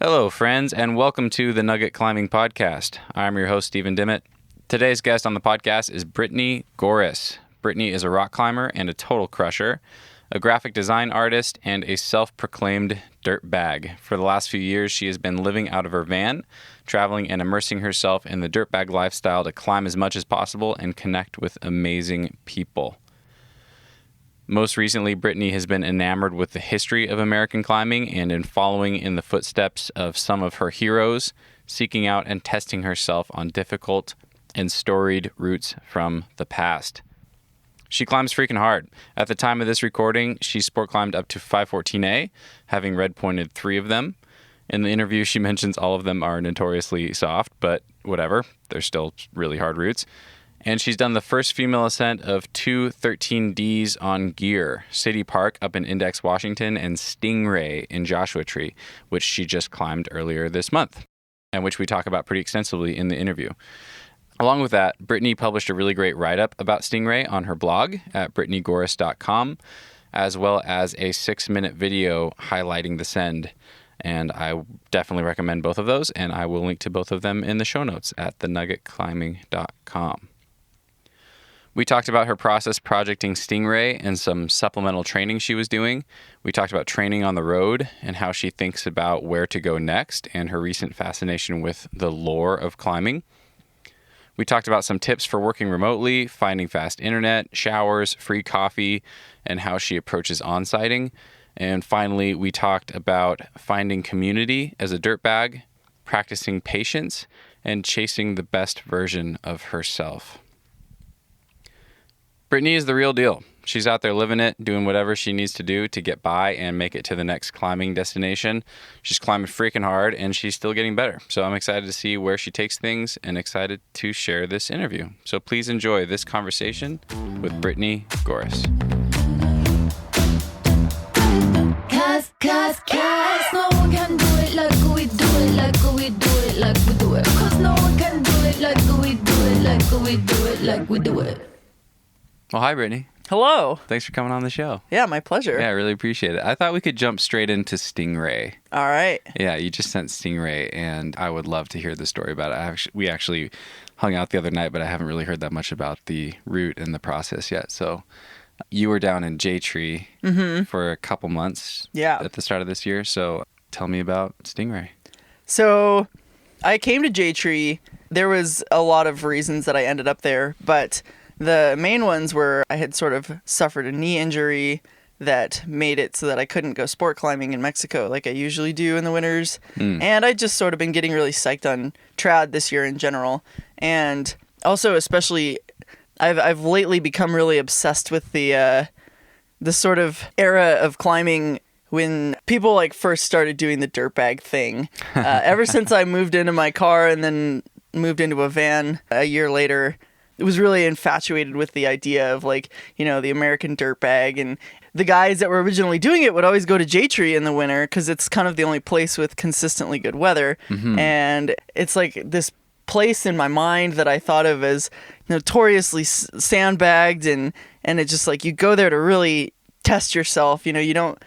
Hello, friends, and welcome to the Nugget Climbing Podcast. I'm your host, Stephen Dimmitt. Today's guest on the podcast is Brittany Goris. Brittany is a rock climber and a total crusher, a graphic design artist, and a self-proclaimed dirtbag. For the last few years, she has been living out of her van, traveling and immersing herself in the dirtbag lifestyle to climb as much as possible and connect with amazing people. Most recently, Brittany has been enamored with the history of American climbing and in following in the footsteps of some of her heroes, seeking out and testing herself on difficult and storied routes from the past. She climbs freaking hard. At the time of this recording, she sport climbed up to 514A, having redpointed 3 of them. In the interview, she mentions all of them are notoriously soft, but whatever, they're still really hard routes. And she's done the first female ascent of 2 13Ds on gear, City Park up in Index, Washington, and Stingray in Joshua Tree, which she just climbed earlier this month, and which we talk about pretty extensively in the interview. Along with that, Brittany published a really great write-up about Stingray on her blog at brittanygoris.com, as well as a 6-minute video highlighting the send. And I definitely recommend both of those, and I will link to both of them in the show notes at thenuggetclimbing.com. We talked about her process projecting Stingray and some supplemental training she was doing. We talked about training on the road and how she thinks about where to go next and her recent fascination with the lore of climbing. We talked about some tips for working remotely, finding fast internet, showers, free coffee, and how she approaches onsighting. And finally, we talked about finding community as a dirtbag, practicing patience, and chasing the best version of herself. Brittany is the real deal. She's out there living it, doing whatever she needs to do to get by and make it to the next climbing destination. She's climbing freaking hard, and she's still getting better. So I'm excited to see where she takes things and excited to share this interview. So please enjoy this conversation with Brittany Goris. Cause no one can do it like we do it, like we do it, like we do it. Cause no one can do it like we do it, like we do it, like we do it. Well, hi, Brittany. Hello. Thanks for coming on the show. Yeah, my pleasure. Yeah, I really appreciate it. I thought we could jump straight into Stingray. All right. Yeah, you just sent Stingray, and I would love to hear the story about it. We actually hung out the other night, but I haven't really heard that much about the route and the process yet. So you were down in J-Tree for a couple months at the start of this year. So tell me about Stingray. So I came to J-Tree. There was a lot of reasons that I ended up there, but the main ones were I had sort of suffered a knee injury that made it so that I couldn't go sport climbing in Mexico like I usually do in the winters. And I'd just sort of been getting really psyched on trad this year in general. And also especially I've lately become really obsessed with the sort of era of climbing when people like first started doing the dirtbag thing. Ever since I moved into my car and then moved into a van a year later, it was really infatuated with the idea of like, you know, the American dirtbag, and the guys that were originally doing it would always go to J-Tree in the winter because it's kind of the only place with consistently good weather. And it's like this place in my mind that I thought of as notoriously sandbagged, and it's just like you go there to really test yourself, you know, you don't,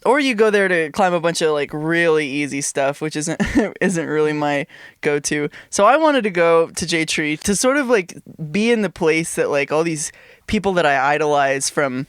or you go there to climb a bunch of like really easy stuff, which isn't really my go-to. So I wanted to go to J-Tree to sort of like be in the place that like all these people that I idolize from,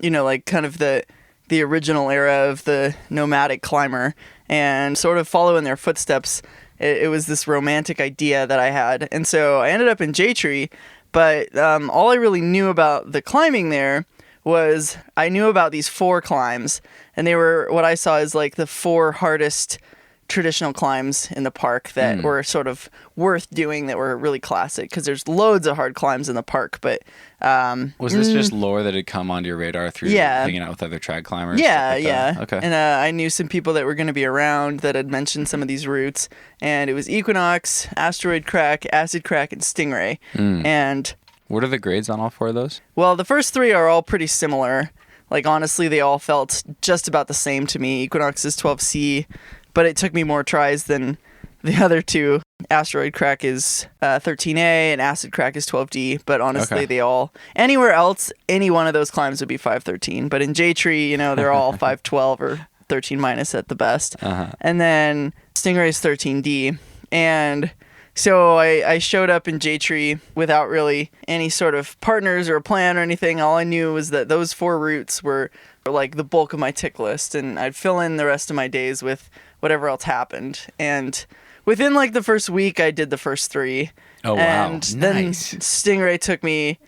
you know, like kind of the original era of the nomadic climber, and sort of follow in their footsteps. It was this romantic idea that I had. And so I ended up in J-Tree, but all I really knew about the climbing there was I knew about these 4 climbs, and they were what I saw as like the 4 hardest traditional climbs in the park that were sort of worth doing, that were really classic, because there's loads of hard climbs in the park. But was this just lore that had come onto your radar through hanging out with other trad climbers? Yeah. Okay. And I knew some people that were going to be around that had mentioned some of these routes, and it was Equinox, Asteroid Crack, Acid Crack, and Stingray. And what are the grades on all 4 of those? well, the first 3 are all pretty similar. Like, honestly, they all felt just about the same to me. Equinox is 12C, but it took me more tries than the other 2. Asteroid Crack is 13A and Acid Crack is 12D, but honestly, they all, anywhere else, any one of those climbs would be 513. But in J-Tree, you know, they're all 512 or 13 minus at the best. And then Stingray's 13D. And so I showed up in J-Tree without really any sort of partners or a plan or anything. All I knew was that those 4 routes were like the bulk of my tick list, and I'd fill in the rest of my days with whatever else happened. And within like the first week, I did the first 3. Oh, wow. And then Nice. Stingray took me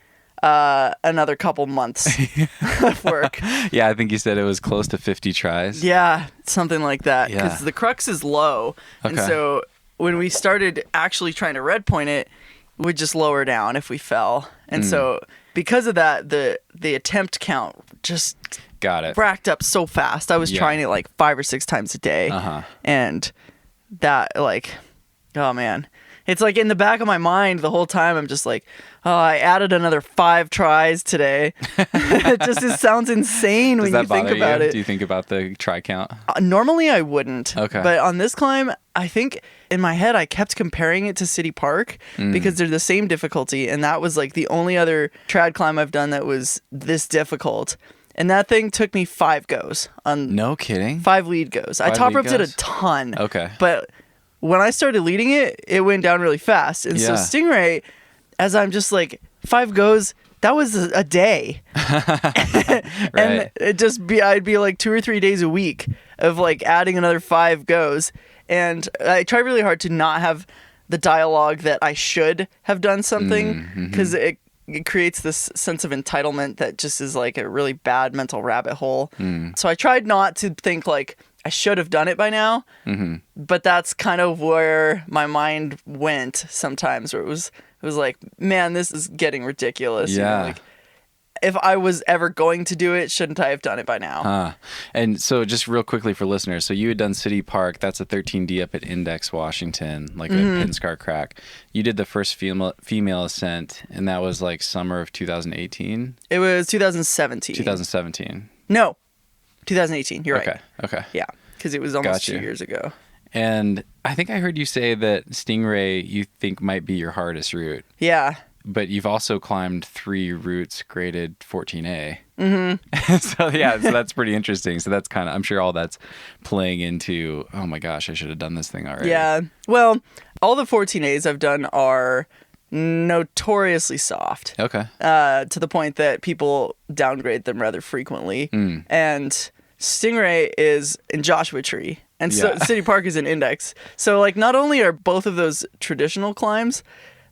another couple months of work. Yeah, I think you said it was close to 50 tries. Yeah, something like that. Yeah. Because the crux is low. And Okay. so when we started actually trying to red point it, we'd just lower down if we fell. And so because of that, the attempt count just Got it. racked up so fast. I was Yeah. trying it like 5 or 6 times a day. And that, like, oh man. It's like in the back of my mind the whole time. I'm just like, oh, I added another 5 tries today. It sounds insane Does when that you think bother about you? it. Do you think about the try count? Normally I wouldn't. Okay. But on this climb, I think in my head I kept comparing it to City Park because they're the same difficulty, and that was like the only other trad climb I've done that was this difficult. And that thing took me 5 goes on No kidding. 5 lead goes. I 5 top lead roped it goes? a ton. Okay. But when I started leading it, it went down really fast. And so Yeah. Stingray, as I'm just like 5 goes, that was a day. Right. And I'd be like 2 or 3 days a week of like adding another 5 goes. And I try really hard to not have the dialogue that I should have done something, because it creates this sense of entitlement that just is like a really bad mental rabbit hole. So I tried not to think like I should have done it by now, but that's kind of where my mind went sometimes, where it was like, man, this is getting ridiculous. You know, Yeah. like, if I was ever going to do it, shouldn't I have done it by now? And so just real quickly for listeners, so you had done City Park, that's a 13D up at Index, Washington, like a pin scar crack. You did the first female ascent, and that was like summer of 2018? It was 2017. 2017. No, 2018. You're Okay, right. okay. Yeah, because it was almost Gotcha. 2 years ago. And I think I heard you say that Stingray you think might be your hardest route. Yeah. But you've also climbed 3 routes graded 14A. So that's pretty interesting. So that's kind of, I'm sure all that's playing into, oh my gosh, I should have done this thing already. Yeah. Well, all the 14As I've done are notoriously soft. Okay. To the point that people downgrade them rather frequently. And Stingray is in Joshua Tree. And so Yeah. City Park is in Index. So like not only are both of those traditional climbs,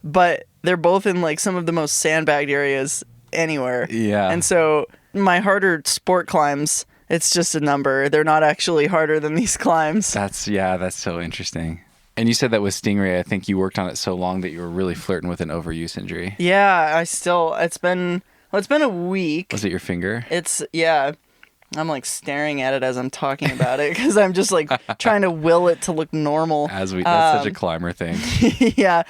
but they're both in like some of the most sandbagged areas anywhere. Yeah. And so my harder sport climbs, it's just a number. They're not actually harder than these climbs. That's so interesting. And you said that with Stingray, I think you worked on it so long that you were really flirting with an overuse injury. Yeah, it's been a week. Was it your finger? I'm like staring at it as I'm talking about it because I'm just like trying to will it to look normal. That's such a climber thing. Yeah,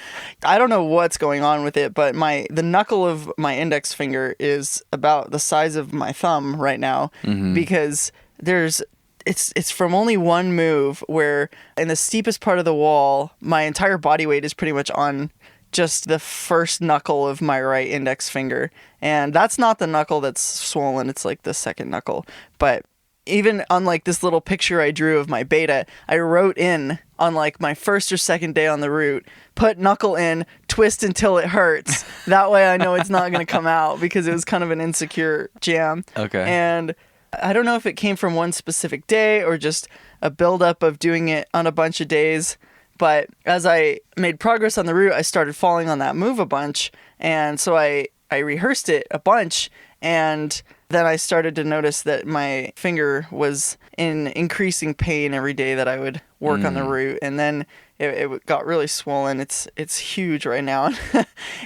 I don't know what's going on with it, but the knuckle of my index finger is about the size of my thumb right now because it's from only one move where in the steepest part of the wall, my entire body weight is pretty much on just the first knuckle of my right index finger. And that's not the knuckle that's swollen. It's like the second knuckle. But even on like this little picture I drew of my beta, I wrote in on like my first or second day on the route, put knuckle in, twist until it hurts. That way I know it's not going to come out because it was kind of an insecure jam. Okay. And I don't know if it came from one specific day or just a buildup of doing it on a bunch of days. But as I made progress on the route, I started falling on that move a bunch. And so I rehearsed it a bunch. And then I started to notice that my finger was in increasing pain every day that I would work on the route. And then it got really swollen. It's huge right now.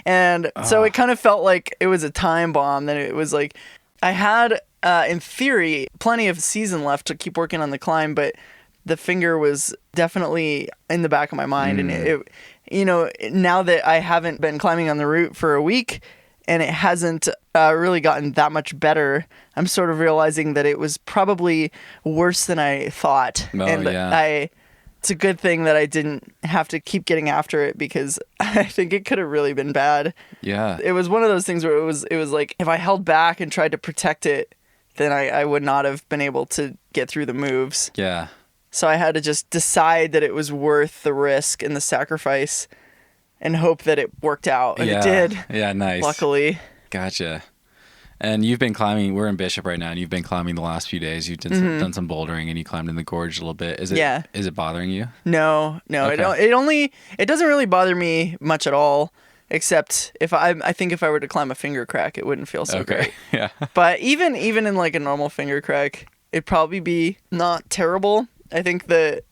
And so it kind of felt like it was a time bomb. That it was like I had, in theory, plenty of season left to keep working on the climb. But the finger was definitely in the back of my mind. And it, now that I haven't been climbing on the route for a week and it hasn't really gotten that much better, I'm sort of realizing that it was probably worse than I thought. It's a good thing that I didn't have to keep getting after it because I think it could have really been bad. Yeah. It was one of those things where it was like if I held back and tried to protect it, then I would not have been able to get through the moves. Yeah. So I had to just decide that it was worth the risk and the sacrifice and hope that it worked out. And it did. Yeah, nice. Luckily. Gotcha. And you've been climbing, we're in Bishop right now, and you've been climbing the last few days. You've done some bouldering, and you climbed in the gorge a little bit. Is it bothering you? No. Okay. It doesn't really bother me much at all, except I think if I were to climb a finger crack, it wouldn't feel so great. Yeah. But even in like a normal finger crack, it'd probably be not terrible. I think the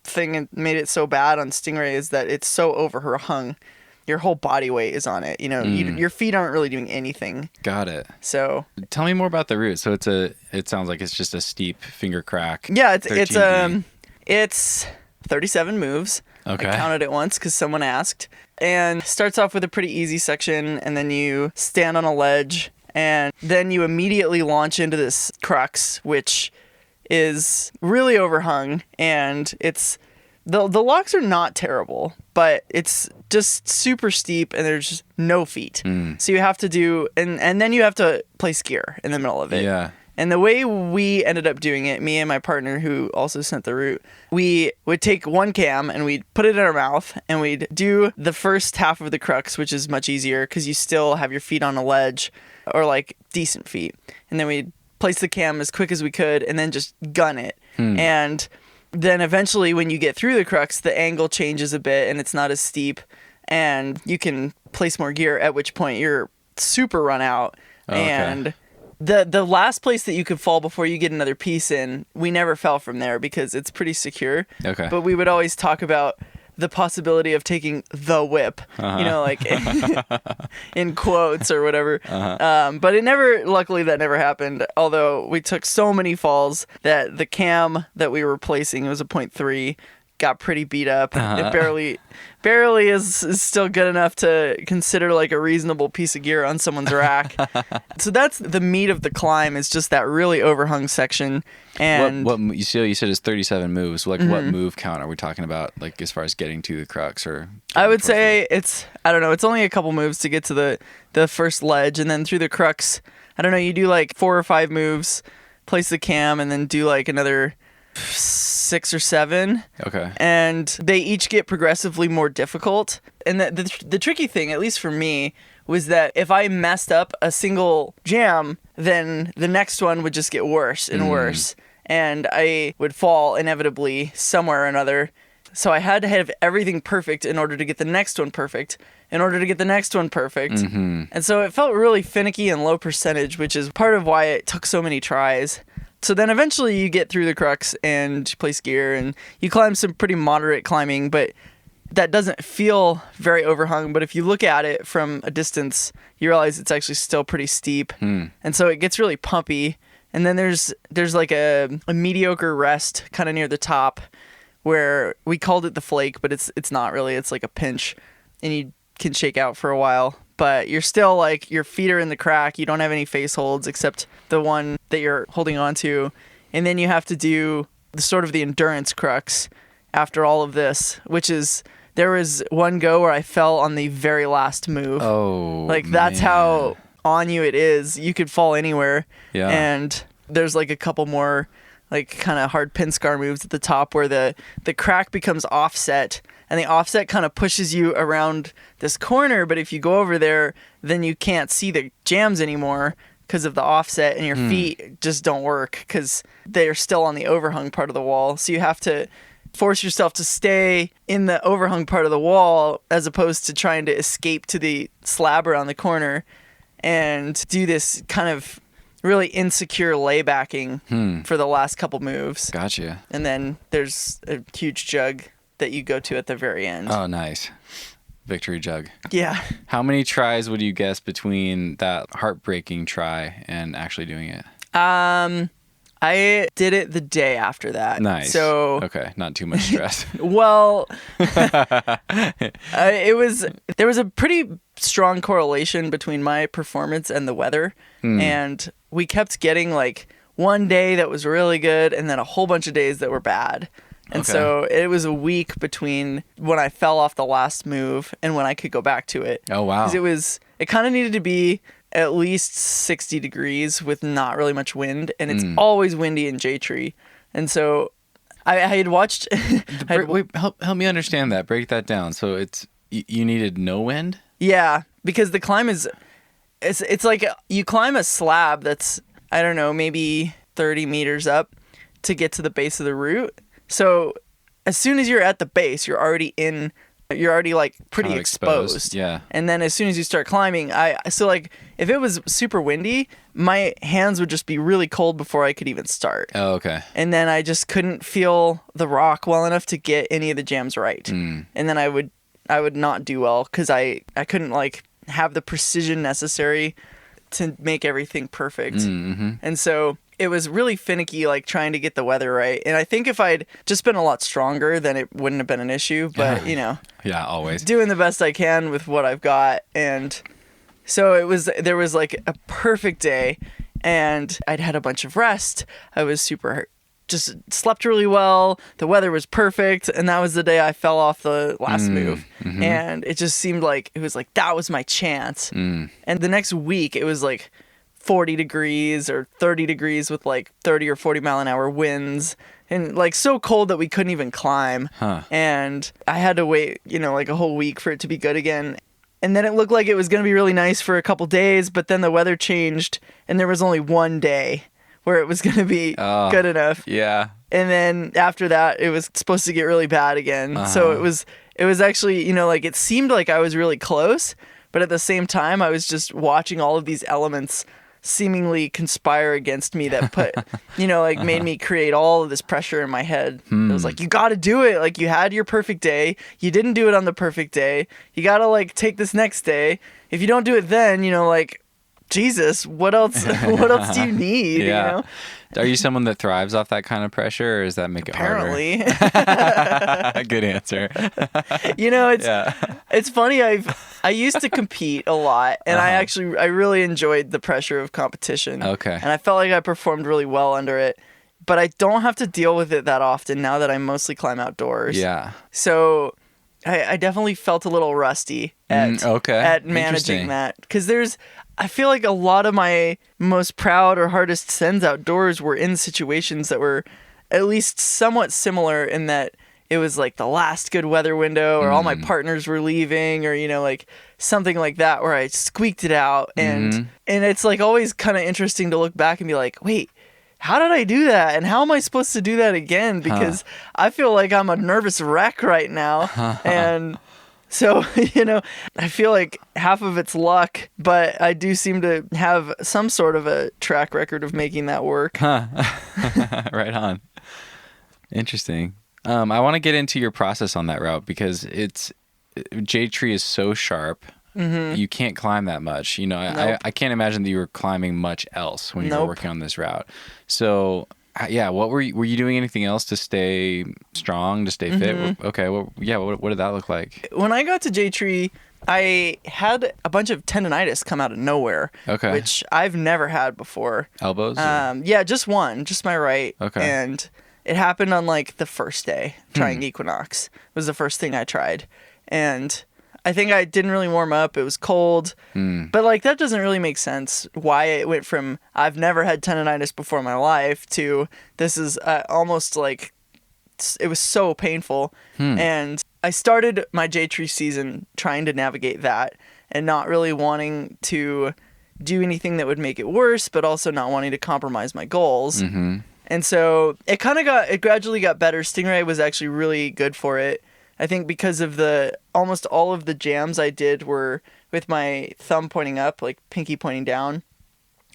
thing that made it so bad on Stingray is that it's so overhung. Your whole body weight is on it. Your feet aren't really doing anything. Got it. So tell me more about the route. So it sounds like it's just a steep finger crack. Yeah, it's 37 moves. Okay. I counted it once because someone asked. And starts off with a pretty easy section, and then you stand on a ledge, and then you immediately launch into this crux, which is really overhung, and it's the locks are not terrible, but it's just super steep, and there's just no feet. So you have to do, and then you have to place gear in the middle of it. Yeah. And the way we ended up doing it, me and my partner who also sent the route, we would take one cam and we'd put it in our mouth and we'd do the first half of the crux, which is much easier because you still have your feet on a ledge or like decent feet. And then we'd place the cam as quick as we could and then just gun it. And then eventually when you get through the crux, the angle changes a bit and it's not as steep and you can place more gear, at which point you're super run out. Okay. And the last place that you could fall before you get another piece in, we never fell from there because it's pretty secure. Okay. But we would always talk about the possibility of taking the whip, like in quotes or whatever. But luckily that never happened. Although we took so many falls that the cam that we were placing, it was a 0.3, got pretty beat up. It barely is still good enough to consider like a reasonable piece of gear on someone's rack. So that's the meat of the climb, is just that really overhung section. And what you said is 37 moves. Like what move count are we talking about? Like as far as getting to the crux, or I would say it's only a couple moves to get to the first ledge, and then through the crux, I don't know, you do like 4 or 5 moves, place the cam, and then do like another 6 or 7. Okay. And they each get progressively more difficult. And the tricky thing, at least for me, was that if I messed up a single jam, then the next one would just get worse and worse. And I would fall inevitably somewhere or another. So I had to have everything perfect in order to get the next one perfect, in order to get the next one perfect. And so it felt really finicky and low percentage, which is part of why it took so many tries. So then eventually you get through the crux and you place gear and you climb some pretty moderate climbing, but that doesn't feel very overhung. But if you look at it from a distance, you realize it's actually still pretty steep. And so it gets really pumpy. And then there's like a mediocre rest kind of near the top where we called it the flake, but it's not really. It's like a pinch and you can shake out for a while. But you're still like, your feet are in the crack. You don't have any face holds except the one that you're holding on to. And then you have to do the endurance crux after all of this, which is, there was one go where I fell on the very last move. Oh, like that's how on you it is. You could fall anywhere. Yeah. And there's like a couple more like kind of hard pin scar moves at the top where the crack becomes offset. And the offset kind of pushes you around this corner, but if you go over there, then you can't see the jams anymore because of the offset, and your feet just don't work because they're still on the overhung part of the wall. So you have to force yourself to stay in the overhung part of the wall as opposed to trying to escape to the slab around the corner and do this kind of really insecure laybacking for the last couple moves. Gotcha. And then there's a huge jug that you go to at the very end. Oh, nice. Victory jug. Yeah. How many tries would you guess between that heartbreaking try and actually doing it? I did it the day after that. Nice. So okay, not too much stress. well, there was a pretty strong correlation between my performance and the weather, and we kept getting like one day that was really good and then a whole bunch of days that were bad. And so it was a week between when I fell off the last move and when I could go back to it. Oh, wow. Because it kind of needed to be at least 60 degrees with not really much wind, and it's always windy in J-Tree. And so I had watched... Wait, help me understand that. Break that down. So it's you needed no wind? Yeah, because the climb is... It's like you climb a slab that's, I don't know, maybe 30 meters up to get to the base of the route. So as soon as you're at the base, you're already like pretty Kind of exposed. Yeah. And then as soon as you start climbing, so like if it was super windy, my hands would just be really cold before I could even start. Oh, okay. And then I just couldn't feel the rock well enough to get any of the jams right. And then I would not do well because I couldn't like have the precision necessary to make everything perfect. And so it was really finicky, like trying to get the weather right. And I think if I'd just been a lot stronger, then it wouldn't have been an issue. But, you know, yeah, always doing the best I can with what I've got. And so there was like a perfect day, and I'd had a bunch of rest. I was just slept really well. The weather was perfect. And that was the day I fell off the last move. And it just seemed like, it was like, that was my chance. And the next week it was like 40 degrees or 30 degrees with like 30 or 40 mile an hour winds, and like so cold that we couldn't even climb. And I had to wait, you know, like a whole week for it to be good again. And then it looked like it was going to be really nice for a couple days, but then the weather changed and there was only one day where it was going to be good enough. Yeah. And then after that, it was supposed to get really bad again. So it was actually, you know, like it seemed like I was really close, but at the same time, I was just watching all of these elements seemingly conspire against me that put, you know, like made me create all of this pressure in my head. It was like, you got to do it. Like you had your perfect day. You didn't do it on the perfect day. You got to like take this next day. If you don't do it then, you know, like, Jesus, what else do you need? Yeah. You know? Are you someone that thrives off that kind of pressure, or does that make it Apparently. harder? Good answer. You know, it's funny. I used to compete a lot, and I really enjoyed the pressure of competition. Okay. And I felt like I performed really well under it, but I don't have to deal with it that often now that I mostly climb outdoors. Yeah. So I definitely felt a little rusty at managing that, because I feel like a lot of my most proud or hardest sends outdoors were in situations that were at least somewhat similar, in that it was like the last good weather window, or all my partners were leaving, or, you know, like something like that where I squeaked it out. And it's like always kind of interesting to look back and be like, wait, how did I do that? And how am I supposed to do that again? Because I feel like I'm a nervous wreck right now. And so, you know, I feel like half of it's luck, but I do seem to have some sort of a track record of making that work. Right on. Interesting. I want to get into your process on that route, because J-Tree is so sharp. You can't climb that much. You know, Nope. I can't imagine that you were climbing much else when you were working on this route. So, yeah, what were you doing anything else to stay strong, to stay fit? Okay, what did that look like? When I got to J-Tree, I had a bunch of tendonitis come out of nowhere, which I've never had before. Elbows? Yeah, just one, just my right. Okay. And it happened on like the first day trying Equinox. It was the first thing I tried. And I think I didn't really warm up. It was cold. But like that doesn't really make sense why it went from I've never had tendonitis before in my life to this is almost like it was so painful. And I started my J-Tree season trying to navigate that and not really wanting to do anything that would make it worse, but also not wanting to compromise my goals. And so it gradually got better. Stingray was actually really good for it. I think because of almost all of the jams I did were with my thumb pointing up, like pinky pointing down,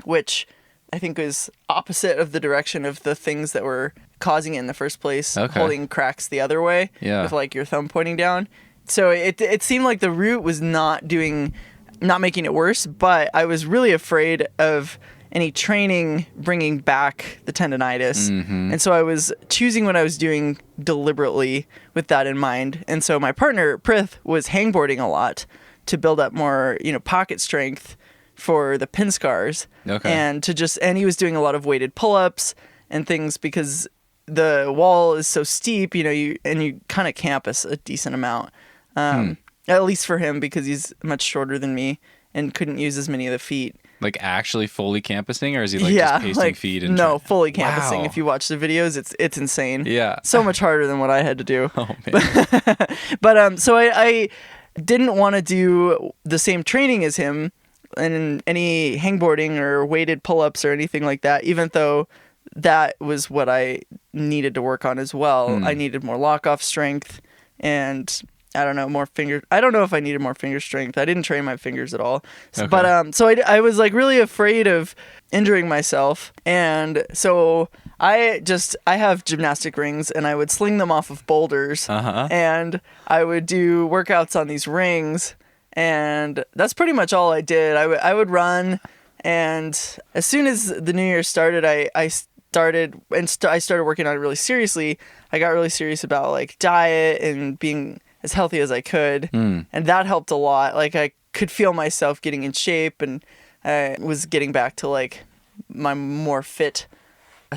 which I think was opposite of the direction of the things that were causing it in the first place, holding cracks the other way with like your thumb pointing down. So it seemed like the route was not making it worse, but I was really afraid of any training bringing back the tendonitis. And so I was choosing what I was doing deliberately with that in mind. And so my partner, Prith, was hangboarding a lot to build up more, you know, pocket strength for the pin scars. And he was doing a lot of weighted pull-ups and things, because the wall is so steep, you know, you kind of campus a decent amount. At least for him, because he's much shorter than me and couldn't use as many of the feet. Like actually fully campusing, or is he like just pasting feed? And no, fully campusing. Wow. If you watch the videos, it's insane. Yeah. So much harder than what I had to do. Oh man. But so I didn't want to do the same training as him and any hangboarding or weighted pull-ups or anything like that, even though that was what I needed to work on as well. I needed more lock-off strength and I don't know, more finger. I don't know if I needed more finger strength. I didn't train my fingers at all. Okay. But so I was like really afraid of injuring myself. And so I have gymnastic rings and I would sling them off of boulders. And I would do workouts on these rings. And that's pretty much all I did. I would run. And as soon as the new year started, I started working on it really seriously. I got really serious about like diet and being as healthy as I could. And that helped a lot. Like I could feel myself getting in shape and I was getting back to like my more fit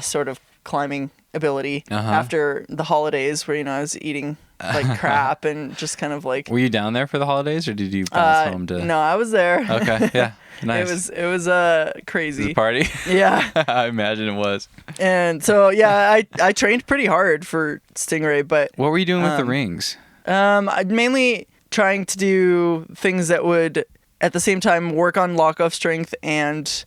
sort of climbing ability after the holidays where, I was eating like crap and just kind of like. Were you down there for the holidays or did you bounce home to? No, I was there. Okay. Yeah. Nice. It was crazy. It was a party? Yeah. I imagine it was. And so, yeah, I trained pretty hard for Stingray, but. What were you doing with the rings? I'd mainly trying to do things that would at the same time work on lock-off strength and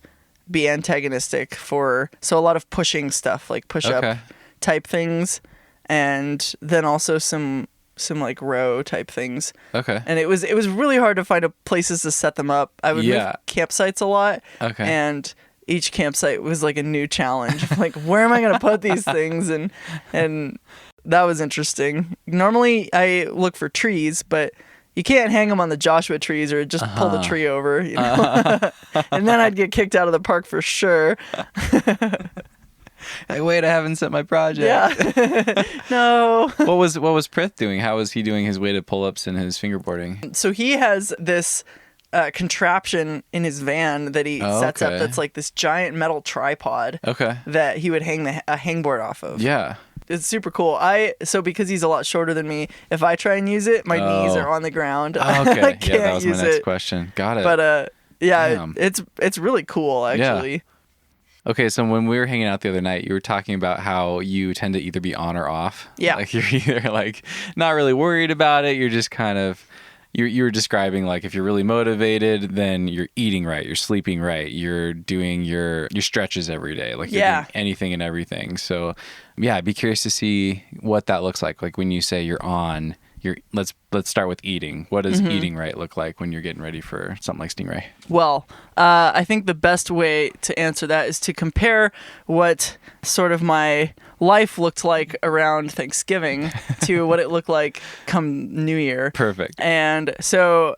be antagonistic so a lot of pushing stuff, like push-up type things, and then also some like row type things. Okay. And it was really hard to find places to set them up. I would move campsites a lot. Okay. And each campsite was like a new challenge. Like, where am I going to put these things? And that was interesting. Normally I look for trees, but you can't hang them on the Joshua trees or just pull the tree over, and then I'd get kicked out of the park for sure. Like, wait, I haven't set my project. Yeah. No. What was Prith doing? How was he doing his weighted pull-ups and his fingerboarding? So he has this contraption in his van that he sets up that's like this giant metal tripod that he would hang a hangboard off of. Yeah. It's super cool. So because he's a lot shorter than me, if I try and use it, my knees are on the ground. Oh, okay. I can't that was my next question. Got it. But it's really cool actually. Yeah. Okay, so when we were hanging out the other night, you were talking about how you tend to either be on or off. Yeah. Like you're either like not really worried about it, you're just kind of you were describing like if you're really motivated, then you're eating right, you're sleeping right, you're doing your stretches every day, like you're doing anything and everything. So yeah, I'd be curious to see what that looks like. Like when you say you're on, let's start with eating. What does eating right look like when you're getting ready for something like Stingray? Well, I think the best way to answer that is to compare what sort of my life looked like around Thanksgiving to what it looked like come New Year. Perfect. And so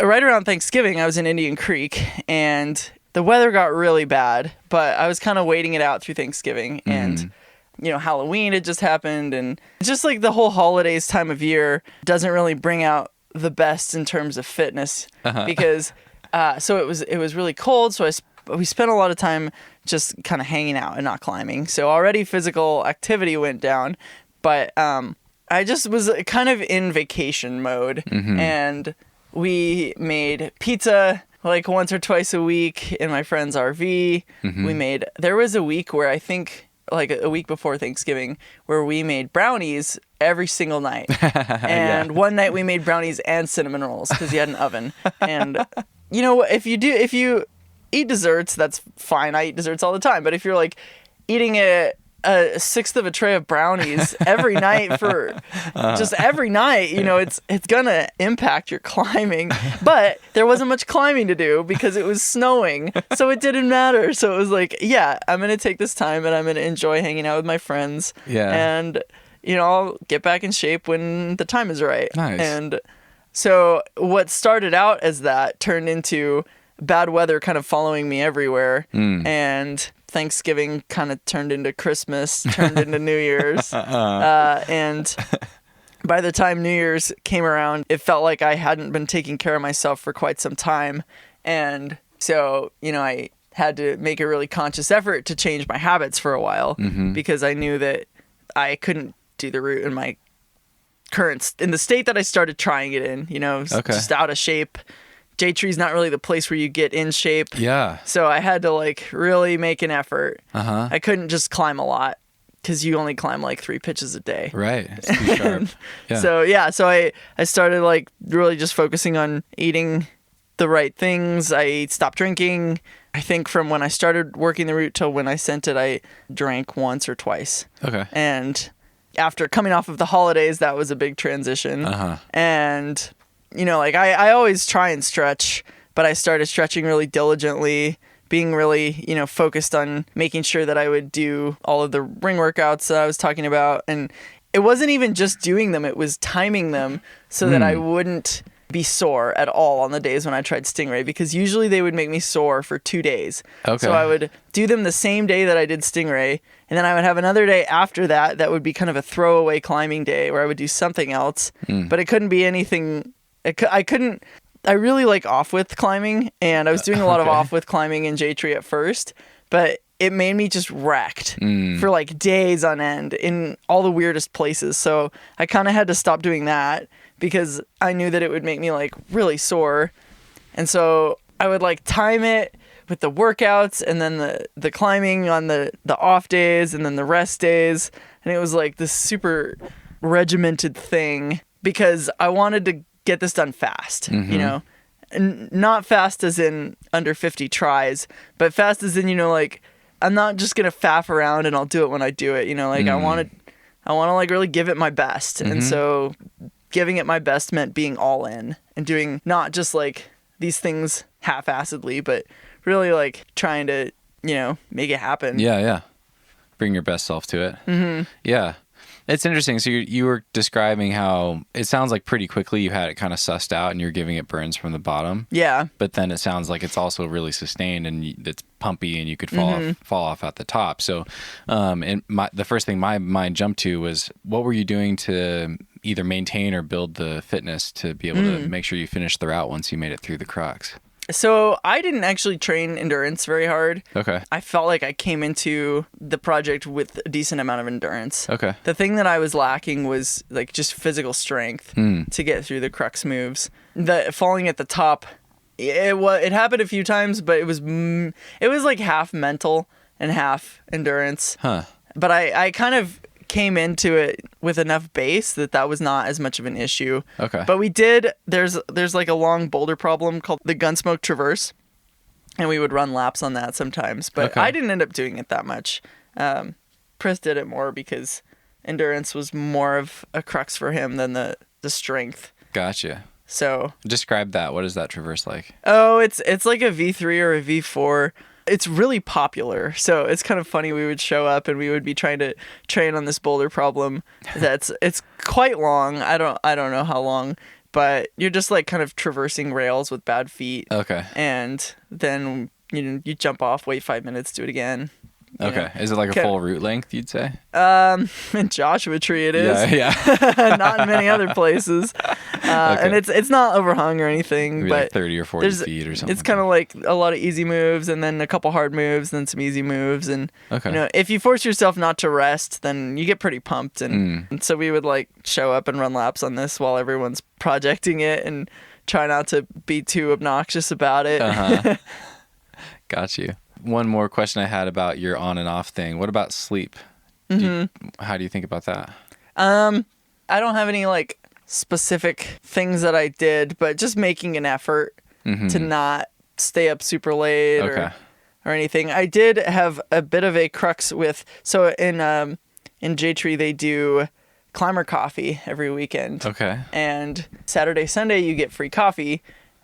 right around Thanksgiving, I was in Indian Creek and the weather got really bad, but I was kind of waiting it out through Thanksgiving and Halloween had just happened, and just like the whole holidays time of year doesn't really bring out the best in terms of fitness because so it was really cold, so we spent a lot of time just kind of hanging out and not climbing. So already physical activity went down, but I just was kind of in vacation mode, and we made pizza like once or twice a week in my friend's RV. There was a week where I think like a week before Thanksgiving where we made brownies every single night. And one night we made brownies and cinnamon rolls because he had an oven. And if you eat desserts, that's fine. I eat desserts all the time. But if you're like eating a sixth of a tray of brownies every night for just every night, it's gonna impact your climbing. But there wasn't much climbing to do because it was snowing, so it didn't matter. So it was like, yeah, I'm gonna take this time and I'm gonna enjoy hanging out with my friends. Yeah. And I'll get back in shape when the time is right. Nice. And so what started out as that turned into bad weather kind of following me everywhere. And Thanksgiving kind of turned into Christmas, turned into New Year's. And by the time New Year's came around, it felt like I hadn't been taking care of myself for quite some time. And so, I had to make a really conscious effort to change my habits for a while because I knew that I couldn't do the route in in the state that I started trying it in, just out of shape, J-tree's not really the place where you get in shape. Yeah. So I had to like really make an effort. Uh-huh. I couldn't just climb a lot because you only climb like 3 pitches a day. Right. It's too sharp. Yeah. So I started like really just focusing on eating the right things. I stopped drinking. I think from when I started working the route till when I sent it, I drank once or twice. Okay. And after coming off of the holidays, that was a big transition. Uh-huh. And, you know, like I always try and stretch, but I started stretching really diligently, being really, you know, focused on making sure that I would do all of the ring workouts that I was talking about. And it wasn't even just doing them, it was timing them so that I wouldn't be sore at all on the days when I tried Stingray, because usually they would make me sore for 2 days. Okay. So I would do them the same day that I did Stingray, and then I would have another day after that that would be kind of a throwaway climbing day where I would do something else, but it couldn't be anything. I really like off-width climbing, and I was doing a lot of off-width climbing in J-Tree at first, but it made me just wrecked for like days on end in all the weirdest places. So I kind of had to stop doing that because I knew that it would make me like really sore. And so I would like time it with the workouts and then the climbing on the off days and then the rest days. And it was like this super regimented thing because I wanted to get this done fast, you know, and not fast as in under 50 tries, but fast as in, you know, like I'm not just going to faff around and I'll do it when I do it, you know, like I want to like really give it my best. And so giving it my best meant being all in and doing not just like these things half-assedly, but really like trying to, you know, make it happen. Yeah. Bring your best self to it. Yeah. It's interesting. So you were describing how it sounds like pretty quickly you had it kind of sussed out and you're giving it burns from the bottom. Yeah. But then it sounds like it's also really sustained and it's pumpy and you could fall off at the top. So and the first thing my mind jumped to was, what were you doing to either maintain or build the fitness to be able to make sure you finished the route once you made it through the crux? So I didn't actually train endurance very hard. Okay. I felt like I came into the project with a decent amount of endurance. Okay. The thing that I was lacking was like just physical strength to get through the crux moves. The falling at the top, it happened a few times, but it was like half mental and half endurance. Huh. But I kind of came into it with enough base that was not as much of an issue. Okay. But there's like a long boulder problem called the Gunsmoke Traverse, and we would run laps on that sometimes. But Okay. I didn't end up doing it that much. Chris did it more because endurance was more of a crux for him than the strength. Gotcha. So Describe that. What is that traverse like? oh, it's like a V3 or a V4. It's really popular, so it's kind of funny. We would show up and we would be trying to train on this boulder problem. It's quite long. I don't know how long, but you're just like kind of traversing rails with bad feet. Okay. And then you jump off, wait 5 minutes, do it again. you Okay. know. Is it like a full route length, you'd say? In Joshua Tree it is. Yeah. Not in many other places. And it's not overhung or anything, Maybe but like 30 or 40 feet or something. it's kind of like a lot of easy moves and then a couple hard moves, then some easy moves. And Okay. you know, if you force yourself not to rest, then you get pretty pumped. And so we would like show up and run laps on this while everyone's projecting it and try not to be too obnoxious about it. Uh-huh. Got you. One more question I had about your on and off thing. What about sleep? How do you think about that? I don't have any like specific things that I did, but just making an effort to not stay up super late or anything. I did have a bit of a crux with, so in J-Tree they do climber coffee every weekend. Okay. And Saturday, Sunday you get free coffee.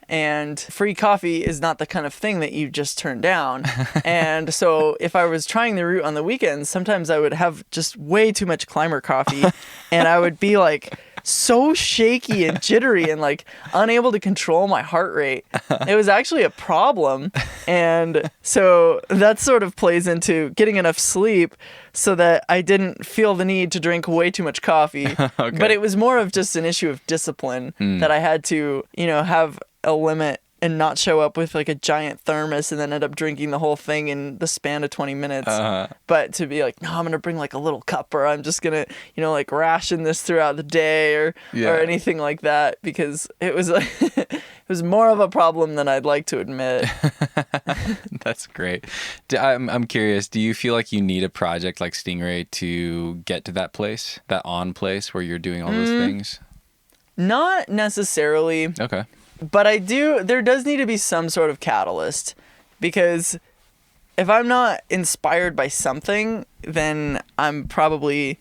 And free coffee is not the kind of thing that you just turn down. And so if I was trying the route on the weekends, sometimes I would have just way too much climber coffee. And I would be like so shaky and jittery and like unable to control my heart rate. It was actually a problem. And so that sort of plays into getting enough sleep so that I didn't feel the need to drink way too much coffee. But it was more of just an issue of discipline that I had to, you know, have a limit and not show up with like a giant thermos and then end up drinking the whole thing in the span of 20 minutes. But to be like, no, I'm going to bring like a little cup, or I'm just going to, you know, like ration this throughout the day or anything like that, because it was like, was more of a problem than I'd like to admit. That's great. I'm curious, do you feel like you need a project like Stingray to get to that place, that on place where you're doing all those things? Not necessarily. Okay. But there does need to be some sort of catalyst, because if I'm not inspired by something, then I'm probably,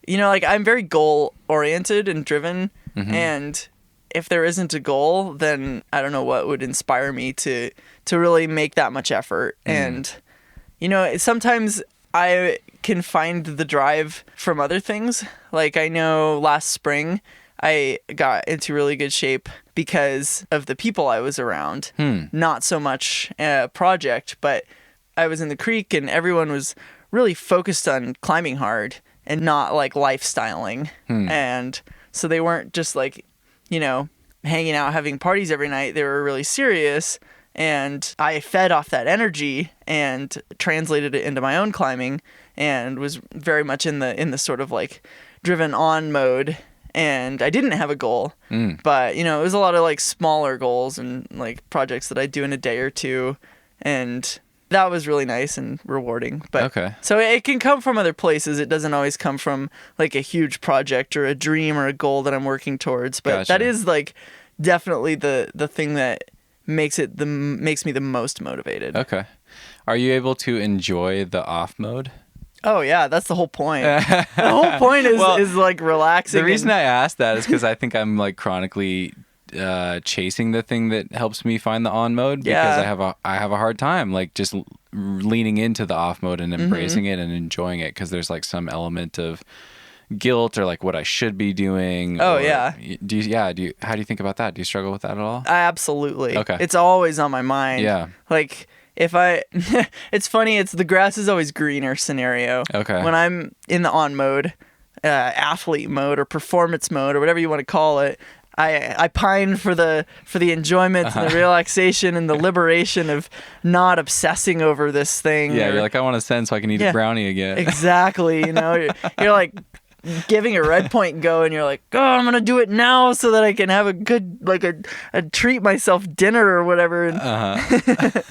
like I'm very goal oriented and driven. And if there isn't a goal, then I don't know what would inspire me to really make that much effort. And, sometimes I can find the drive from other things. Like I know last spring I got into really good shape because of the people I was around. Not so much a project, but I was in the creek and everyone was really focused on climbing hard and not like lifestyling. And so they weren't just like, hanging out, having parties every night. They were really serious. And I fed off that energy and translated it into my own climbing and was very much in the sort of like driven on mode. And I didn't have a goal, but, it was a lot of like smaller goals and like projects that I'd do in a day or two. And that was really nice and rewarding. But okay. So it can come from other places. It doesn't always come from like a huge project or a dream or a goal that I'm working towards. But Gotcha. That is like definitely the thing that makes me the most motivated. Okay. Are you able to enjoy the off mode? Oh yeah, that's the whole point. The whole point is like relaxing. The reason I asked that is because I think I'm like chronically chasing the thing that helps me find the on mode, because I have a hard time like just leaning into the off mode and embracing it and enjoying it, because there's like some element of guilt or like what I should be doing. Oh, or, yeah. How do you think about that? Do you struggle with that at all? Absolutely. Okay. It's always on my mind. Yeah. Like it's funny, it's the grass is always greener scenario. Okay. When I'm in the on mode, athlete mode or performance mode or whatever you want to call it, I pine for the enjoyment and the relaxation and the liberation of not obsessing over this thing. Yeah, you're like, I want to send so I can eat a brownie again. Exactly. You're like giving a redpoint go and you're like, oh, I'm gonna do it now so that I can have a good a treat myself dinner or whatever. And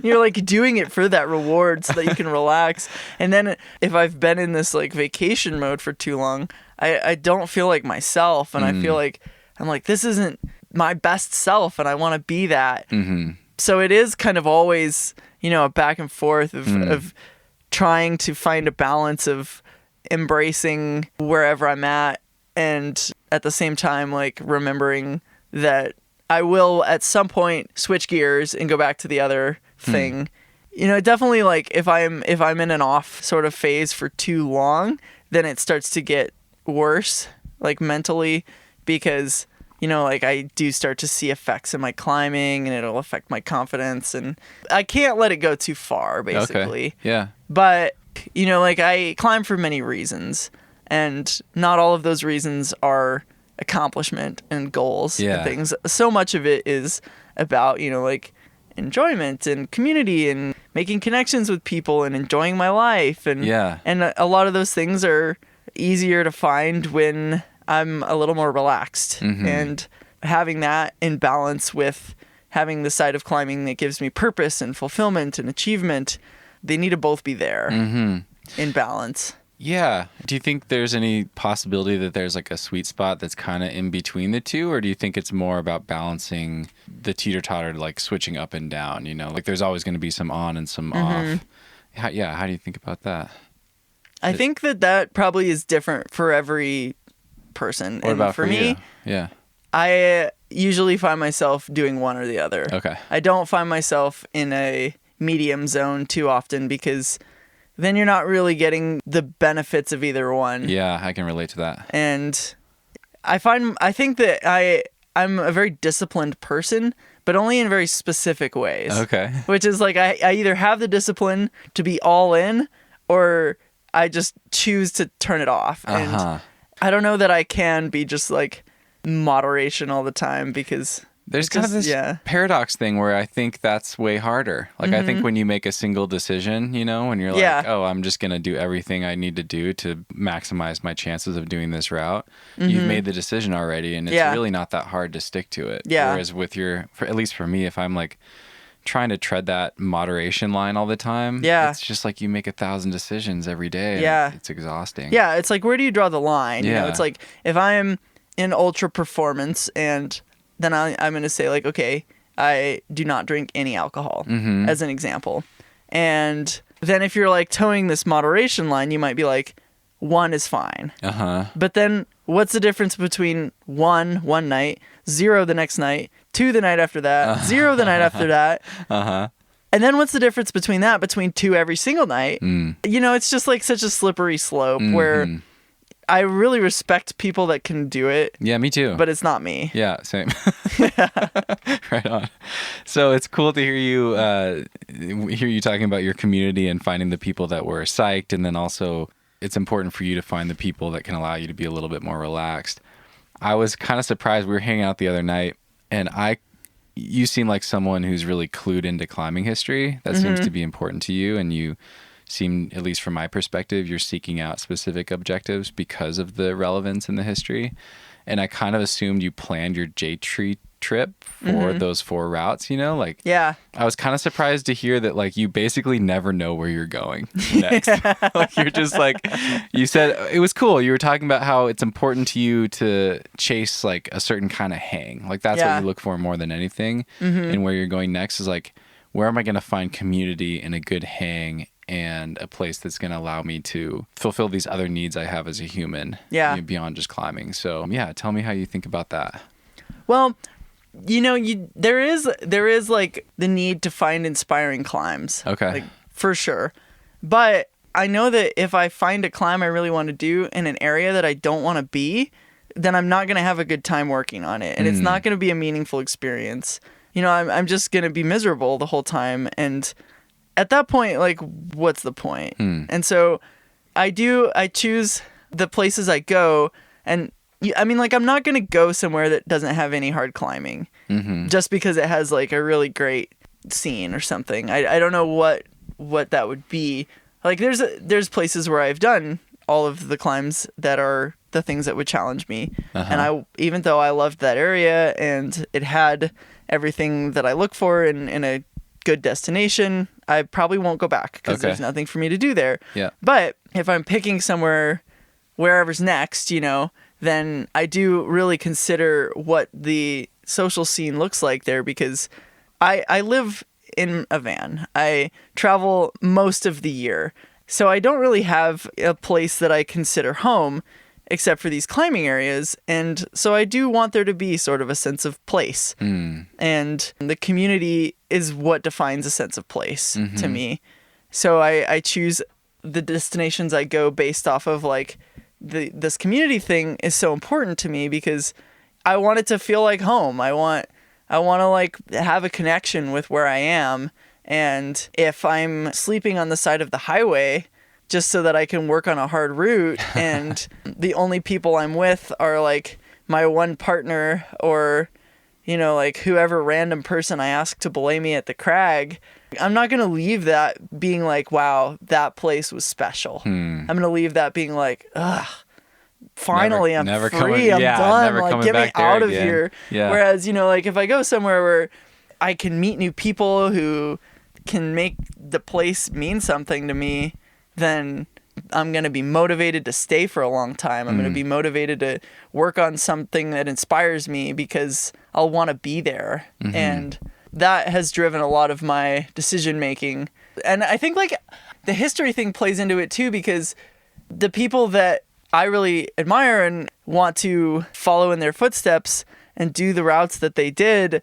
you're like doing it for that reward so that you can relax. And then if I've been in this like vacation mode for too long, I don't feel like myself, and I feel like I'm like, this isn't my best self, and I want to be that. So it is kind of always, a back and forth of trying to find a balance of embracing wherever I'm at, and at the same time, like remembering that I will at some point switch gears and go back to the other thing. Definitely like if I'm in an off sort of phase for too long, then it starts to get worse, like mentally, because like I do start to see effects in my climbing, and it'll affect my confidence, and I can't let it go too far, basically. Okay. Yeah. But like I climb for many reasons, and not all of those reasons are accomplishment and goals and things. So much of it is about like enjoyment and community and making connections with people and enjoying my life, and a lot of those things are easier to find when I'm a little more relaxed, and having that in balance with having the side of climbing that gives me purpose and fulfillment and achievement, they need to both be there in balance. Yeah. Do you think there's any possibility that there's like a sweet spot that's kind of in between the two, or do you think it's more about balancing the teeter-totter, like switching up and down, like there's always going to be some on and some off? How do you think about that? I think that probably is different for every person. What about for me? You? Yeah. I usually find myself doing one or the other. Okay. I don't find myself in a medium zone too often, because then you're not really getting the benefits of either one. Yeah, I can relate to that. And I think that I'm a very disciplined person, but only in very specific ways. Okay. Which is like I either have the discipline to be all in, or I just choose to turn it off. And I don't know that I can be just like moderation all the time, because There's kind of this paradox thing where I think that's way harder. Like, I think when you make a single decision, you know, when you're like, oh, I'm just going to do everything I need to do to maximize my chances of doing this route, you've made the decision already, and it's really not that hard to stick to it. Whereas with at least for me, if I'm like trying to tread that moderation line all the time, it's just like you make 1,000 decisions every day. And it's exhausting. Yeah, it's like, where do you draw the line? You know, it's like, if I'm in ultra performance, and then I'm going to say, like, okay, I do not drink any alcohol, as an example. And then if you're like towing this moderation line, you might be like, 1 is fine. But then what's the difference between 1 one night, 0 the next night, 2 the night after that, 0 the night after that? And then what's the difference between 2 every single night? You know, it's just like such a slippery slope where I really respect people that can do it. Yeah, me too. But it's not me. Yeah, same. Right on. So it's cool to hear you talking about your community and finding the people that were psyched, and then also it's important for you to find the people that can allow you to be a little bit more relaxed. I was kind of surprised. We were hanging out the other night, and you seem like someone who's really clued into climbing history. That seems to be important to you, and you seem, at least from my perspective, you're seeking out specific objectives because of the relevance in the history. And I kind of assumed you planned your J-Tree trip for those 4 routes, you know? Like, I was kind of surprised to hear that, like, you basically never know where you're going next. Like, you're just like, you said, it was cool. You were talking about how it's important to you to chase, like, a certain kind of hang. Like, that's what you look for more than anything. And where you're going next is, like, where am I going to find community and a good hang and a place that's going to allow me to fulfill these other needs I have as a human, beyond just climbing. So, tell me how you think about that. Well, you know, there is like the need to find inspiring climbs. Okay. Like, for sure. But I know that if I find a climb I really want to do in an area that I don't want to be, then I'm not going to have a good time working on it. And it's not going to be a meaningful experience. You know, I'm just going to be miserable the whole time. And at that point, like, what's the point? And so I choose the places I go, and I mean, like, I'm not going to go somewhere that doesn't have any hard climbing just because it has like a really great scene or something. I don't know what that would be. Like, there's places where I've done all of the climbs that are the things that would challenge me. And even though I loved that area and it had everything that I look for in a good destination, I probably won't go back because there's nothing for me to do there. But if I'm picking somewhere, wherever's next, you know, then I do really consider what the social scene looks like there, because I live in a van. I travel most of the year. So I don't really have a place that I consider home except for these climbing areas. And so I do want there to be sort of a sense of place. And the community is what defines a sense of place to me. So I choose the destinations I go based off of, like, this community thing is so important to me because I want it to feel like home. I want to, like, have a connection with where I am. And if I'm sleeping on the side of the highway just so that I can work on a hard route and the only people I'm with are, like, my one partner or, you know, like, whoever random person I ask to belay me at the crag, I'm not going to leave that being like, wow, that place was special. I'm going to leave that being like, ugh, finally I'm free. I'm done. Like, get me out of here. Whereas, you know, like, if I go somewhere where I can meet new people who can make the place mean something to me, then I'm going to be motivated to stay for a long time. I'm going to be motivated to work on something that inspires me because I'll want to be there. And that has driven a lot of my decision making. And I think, like, the history thing plays into it too, because the people that I really admire and want to follow in their footsteps and do the routes that they did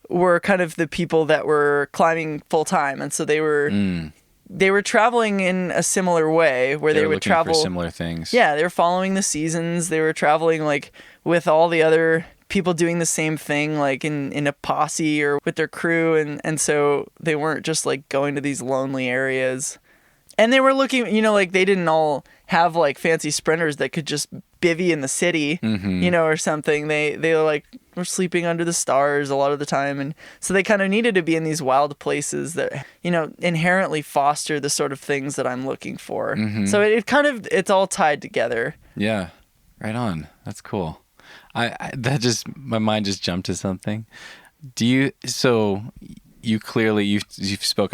were kind of the people that were climbing full time. And so they were traveling in a similar way where they would travel for similar things. Yeah, they were following the seasons. They were traveling, like, with all the other people doing the same thing, like in a posse or with their crew. And so they weren't just, like, going to these lonely areas. And they were looking, you know, like, they didn't all have, like, fancy sprinters that could just bivvy in the city, you know, or something. They like were sleeping under the stars a lot of the time. And so they kind of needed to be in these wild places that, inherently foster the sort of things that I'm looking for. So it's all tied together. Yeah. Right on. That's cool. My mind just jumped to something. You've spoken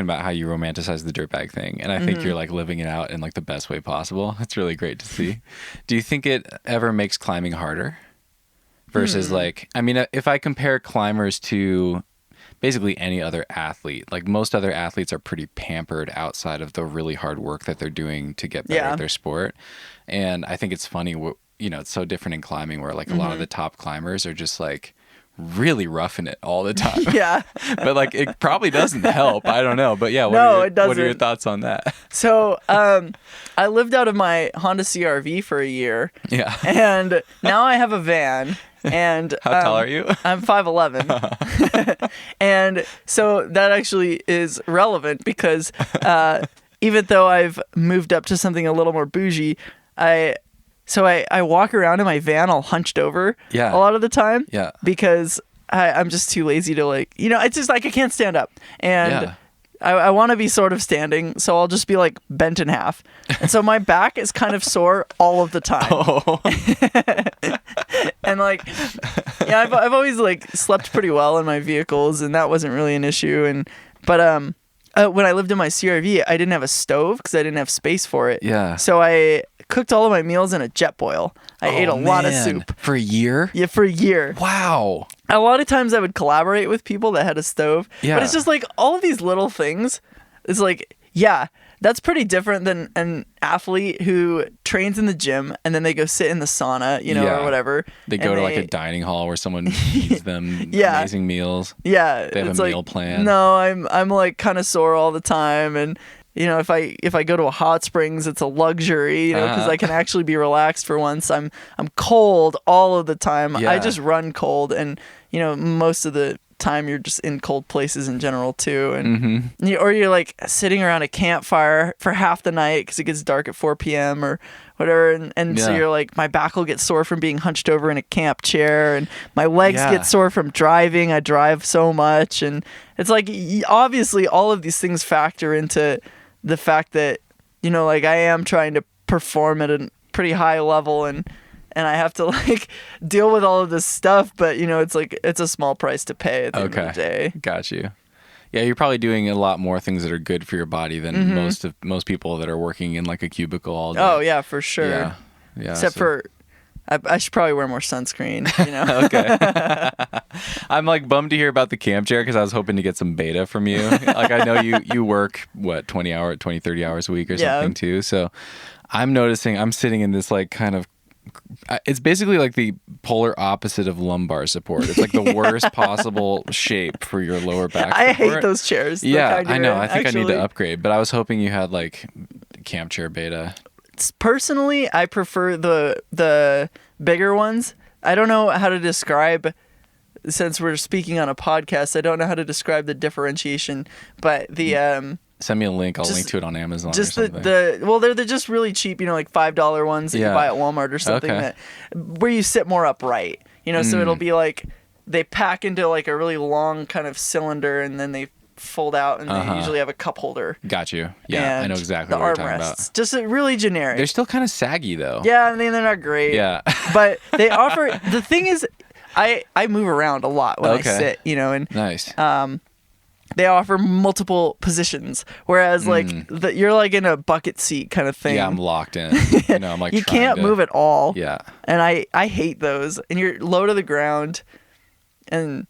about how you romanticize the dirtbag thing, and I think you're like living it out in like the best way possible. It's really great to see. Do you think it ever makes climbing harder versus if I compare climbers to basically any other athlete, like most other athletes are pretty pampered outside of the really hard work that they're doing to get better at their sport. And I think it's funny, it's so different in climbing where like a lot of the top climbers are just like really roughing it all the time. Yeah. But like it probably doesn't help. I don't know. But yeah, it doesn't. What are your thoughts on that? So I lived out of my Honda CRV for a year. Yeah. And now I have a van. And how tall are you? I'm 5'11". And so that actually is relevant because even though I've moved up to something a little more bougie, I walk around in my van all hunched over a lot of the time because I'm just too lazy to it's just like I can't stand up. And I want to be sort of standing, so I'll just be like bent in half. And so my back is kind of sore all of the time. Oh. And I've always slept pretty well in my vehicles, and that wasn't really an issue. But when I lived in my CRV, I didn't have a stove because I didn't have space for it. Yeah. So I cooked all of my meals in a JetBoil. I ate a lot of soup. For a year? Yeah, for a year. Wow. A lot of times I would collaborate with people that had a stove. Yeah. But it's just all of these little things. It's that's pretty different than an athlete who trains in the gym and then they go sit in the sauna, or whatever. They go to a dining hall where someone feeds them amazing meals. Yeah. They have a meal plan. No, I'm kind of sore all the time. And if I go to a hot springs, it's a luxury, because I can actually be relaxed for once. I'm cold all of the time. Yeah. I just run cold, and most of the time you're just in cold places in general too, and or you're sitting around a campfire for half the night because it gets dark at 4 p.m. or whatever, and so you're my back will get sore from being hunched over in a camp chair, and my legs get sore from driving. I drive so much, and it's obviously all of these things factor into the fact that I am trying to perform at a pretty high level, and I have to deal with all of this stuff, but it's a small price to pay at the end of the day. Got you. Yeah, you're probably doing a lot more things that are good for your body than most people that are working in a cubicle all day. Oh yeah, for sure. Yeah. Except for I should probably wear more sunscreen, Okay. I'm bummed to hear about the camp chair because I was hoping to get some beta from you. I know you work 30 hours a week or something too. So I'm noticing I'm sitting in this kind of, it's basically the polar opposite of lumbar support. It's the worst possible shape for your lower back support. I hate those chairs. Yeah, I know. I think I need to upgrade, but I was hoping you had camp chair beta. Personally, I prefer the bigger ones. I don't know how to describe, since we're speaking on a podcast, I don't know how to describe the differentiation, but the send me a link. I'll link to it on Amazon. Just or something. they're just really cheap, $5 ones that you buy at Walmart or something where you sit more upright. So it'll be they pack into a really long kind of cylinder, and then they fold out, and they usually have a cup holder. Got you. Yeah, I know exactly what you're talking about. Just really generic. They're still kind of saggy though. Yeah, I mean they're not great. Yeah. But they offer, the thing is, I move around a lot when I sit, and nice. They offer multiple positions, whereas you're in a bucket seat kind of thing. Yeah, I'm locked in. I'm you can't move at all. Yeah. And I hate those. And you're low to the ground, and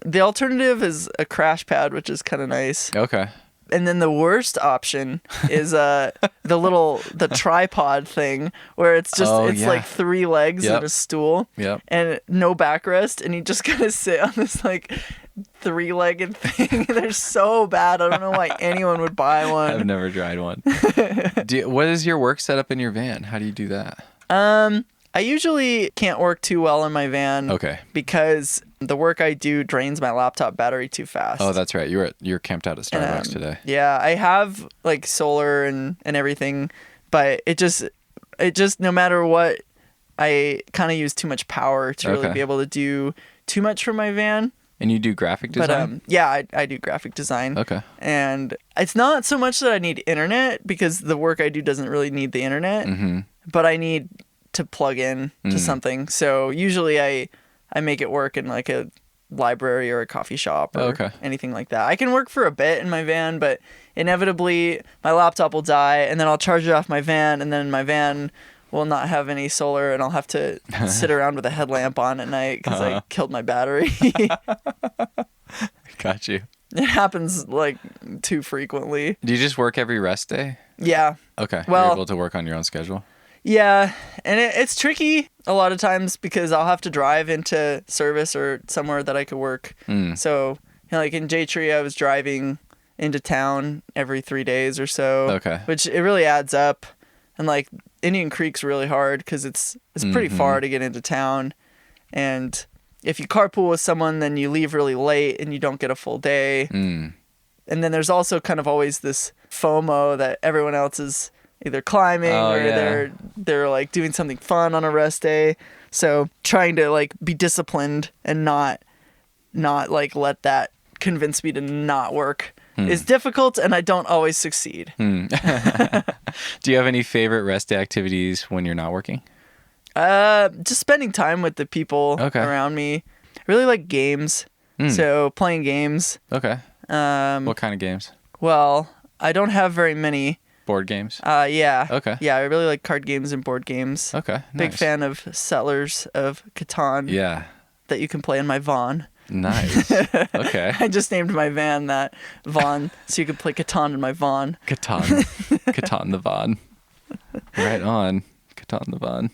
the alternative is a crash pad, which is kind of nice. Okay. And then the worst option is the tripod thing, where it's just 3 legs and a stool and no backrest, and you just kind of sit on this 3-legged thing. They're so bad. I don't know why anyone would buy one. I've never tried one. What is your work setup in your van? How do you do that? I usually can't work too well in my van. Okay. Because the work I do drains my laptop battery too fast. Oh, that's right. You're camped out at Starbucks today. Yeah, I have solar and everything, but it just no matter what, I kind of use too much power to really be able to do too much for my van. And you do graphic design? But yeah, I do graphic design. Okay. And it's not so much that I need internet, because the work I do doesn't really need the internet, but I need to plug in to something. So usually I make it work in like a library or a coffee shop or anything like that. I can work for a bit in my van, but inevitably my laptop will die, and then I'll charge it off my van, and then my van will not have any solar, and I'll have to sit around with a headlamp on at night because I killed my battery. Got you. It happens like too frequently. Do you just work every rest day? Yeah. Okay. Well, you're able to work on your own schedule? Yeah, and it's tricky a lot of times because I'll have to drive into service or somewhere that I could work. So, like in J-Tree, I was driving into town every 3 days or so. Okay. Which it really adds up. And like Indian Creek's really hard because it's pretty far to get into town. And if you carpool with someone, then you leave really late and you don't get a full day. And then there's also kind of always this FOMO that everyone else is either climbing they're like doing something fun on a rest day. So trying to like be disciplined and not like let that convince me to not work is difficult, and I don't always succeed. Do you have any favorite rest day activities when you're not working? Just spending time with the people around me. I really like games. So playing games. Okay. What kind of games? Well, I don't have very many. Board games? Yeah. Okay. Yeah, I really like card games and board games. Okay. Big Nice. fan of Settlers of Catan. Yeah. That you can play in my Vaughn. Nice. Okay. I just named my van that Vaughn, so you could play Catan in my Vaughn. Catan. Catan the Vaughn. Right on. Catan the Vaughn.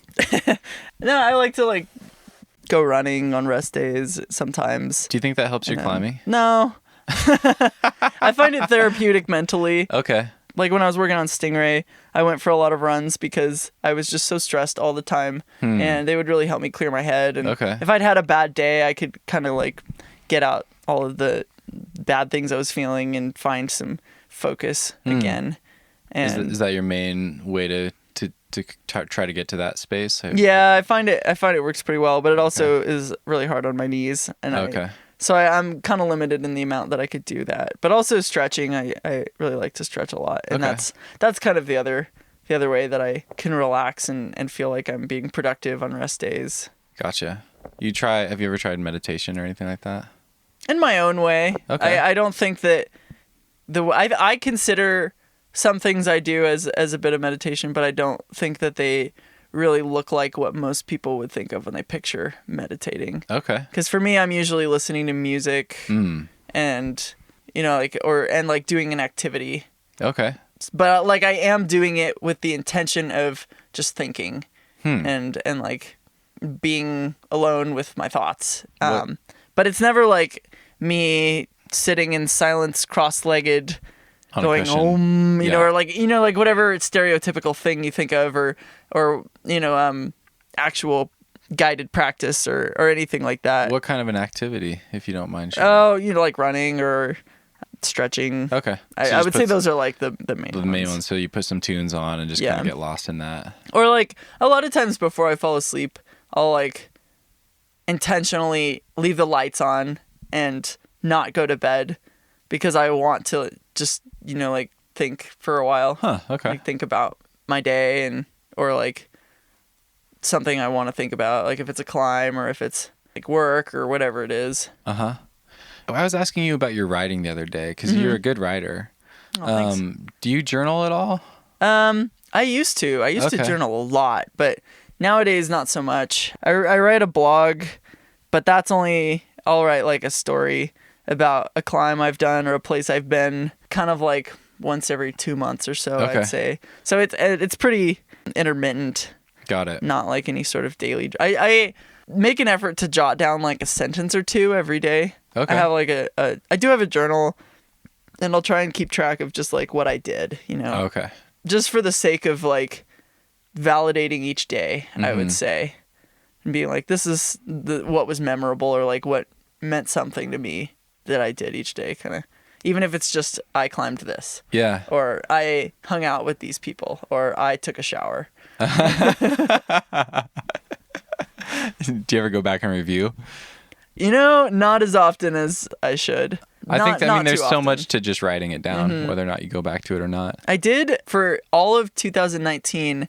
No, I like to like go running on rest days sometimes. Do you think that helps your climbing? No. I find it therapeutic mentally. Okay. Like when I was working on Stingray, I went for a lot of runs because I was just so stressed all the time, and they would really help me clear my head. And if I'd had a bad day, I could kind of like get out all of the bad things I was feeling and find some focus again. And is that your main way to try to get to that space? Yeah, I find it works pretty well, but it also is really hard on my knees. And So I'm kind of limited in the amount that I could do that. But also stretching, I really like to stretch a lot. And that's kind of the other way that I can relax and feel like I'm being productive on rest days. Gotcha. Have you ever tried meditation or anything like that? In my own way. Okay. I don't think that I consider some things I do as a bit of meditation, but I don't think that they really look like what most people would think of when they picture meditating. Okay. Because for me, I'm usually listening to music and, like doing an activity. Okay. But like I am doing it with the intention of just thinking and like being alone with my thoughts. But it's never like me sitting in silence, cross-legged, going home, or like whatever stereotypical thing you think of, or actual guided practice or anything like that. What kind of an activity, if you don't mind sharing? Oh, like running or stretching. Okay. So I would say those are like the main ones. Main ones. So you put some tunes on and just kind of get lost in that. Or like a lot of times before I fall asleep, I'll like intentionally leave the lights on and not go to bed because I want to just, like think for a while. Huh, okay. Like think about my day or like something I want to think about, like if it's a climb or if it's like work or whatever it is. Uh-huh. I was asking you about your writing the other day because you're a good writer. Oh, thanks. Do you journal at all? I used to. I used to journal a lot, but nowadays not so much. I write a blog, but that's only I'll write like a story about a climb I've done or a place I've been, kind of like once every 2 months or so, I'd say. So it's pretty intermittent. Got it. Not like any sort of daily. I make an effort to jot down like a sentence or two every day. Okay. I have like I do have a journal, and I'll try and keep track of just like what I did, Okay. Just for the sake of like validating each day, I would say, and being like, this is what was memorable or like what meant something to me that I did each day, kind of. Even if it's just I climbed this. Yeah. Or I hung out with these people, or I took a shower. Do you ever go back and review? Not as often as I should. I mean, there's too so often. much to just writing it down, whether or not you go back to it or not. I did for all of 2019.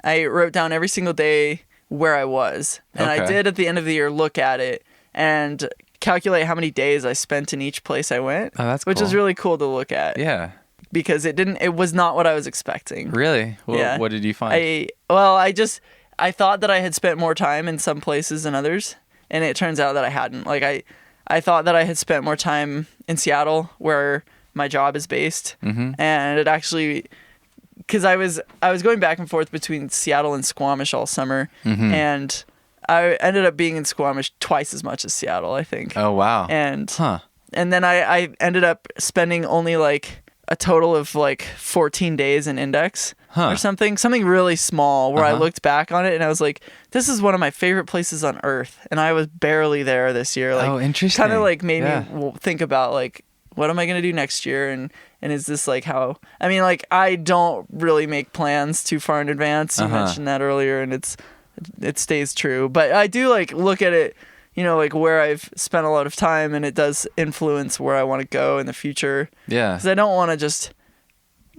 I wrote down every single day where I was. And I Okay. did at the end of the year look at it and calculate how many days I spent in each place I went. Oh, that's which is cool. really cool to look at. Yeah. Because it was not what I was expecting. Really? Well, Yeah. What did you find? I thought that I had spent more time in some places than others, and it turns out that I hadn't. Like I thought that I had spent more time in Seattle where my job is based. And it actually, because I was going back and forth between Seattle and Squamish all summer, and I ended up being in Squamish twice as much as Seattle, I think. Oh, wow. And Huh. and then I ended up spending only like a total of like 14 days in Index or something really small where I looked back on it and I was like, this is one of my favorite places on earth. And I was barely there this year. Like, Oh, interesting. Kind of like made Yeah. me think about like, what am I going to do next year? And is this like how, I mean, like I don't really make plans too far in advance. You mentioned that earlier and it stays true, but I do like look at it, like where I've spent a lot of time and it does influence where I want to go in the future. Yeah. Because I don't want to just,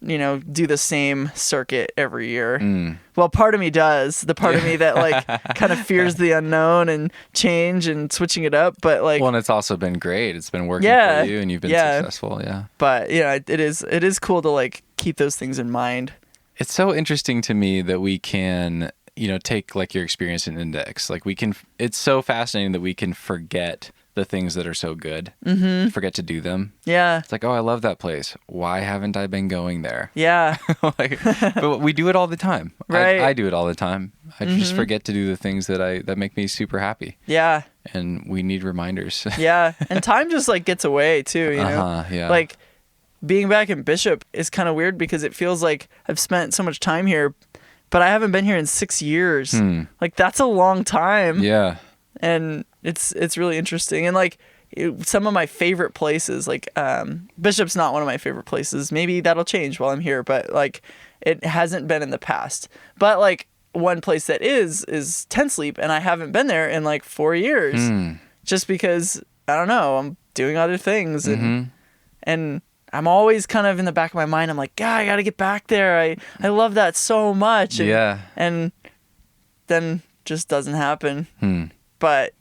do the same circuit every year. Well, part of me does. The part of me that like kind of fears the unknown and change and switching it up. But like, Well, and it's also been great. It's been working Yeah. for you and you've been Yeah. successful. Yeah. but it is cool to like keep those things in mind. It's so interesting to me that we can, take like your experience in Index. Like it's so fascinating that we can forget the things that are so good, forget to do them. Yeah. It's like, oh, I love that place. Why haven't I been going there? Yeah. But we do it all the time. Right. I do it all the time. I just forget to do the things that make me super happy. Yeah. And we need reminders. Yeah. And time just like gets away too, Yeah. Like being back in Bishop is kind of weird because it feels like I've spent so much time here, but I haven't been here in 6 years. Like that's a long time. Yeah. And it's really interesting. And like some of my favorite places, like Bishop's not one of my favorite places. Maybe that'll change while I'm here, but like it hasn't been in the past. But like one place that is Tent Sleep, and I haven't been there in like 4 years, just because I don't know, I'm doing other things, and I'm always kind of in the back of my mind. I'm like, God, I got to get back there. I love that so much. And then just doesn't happen. But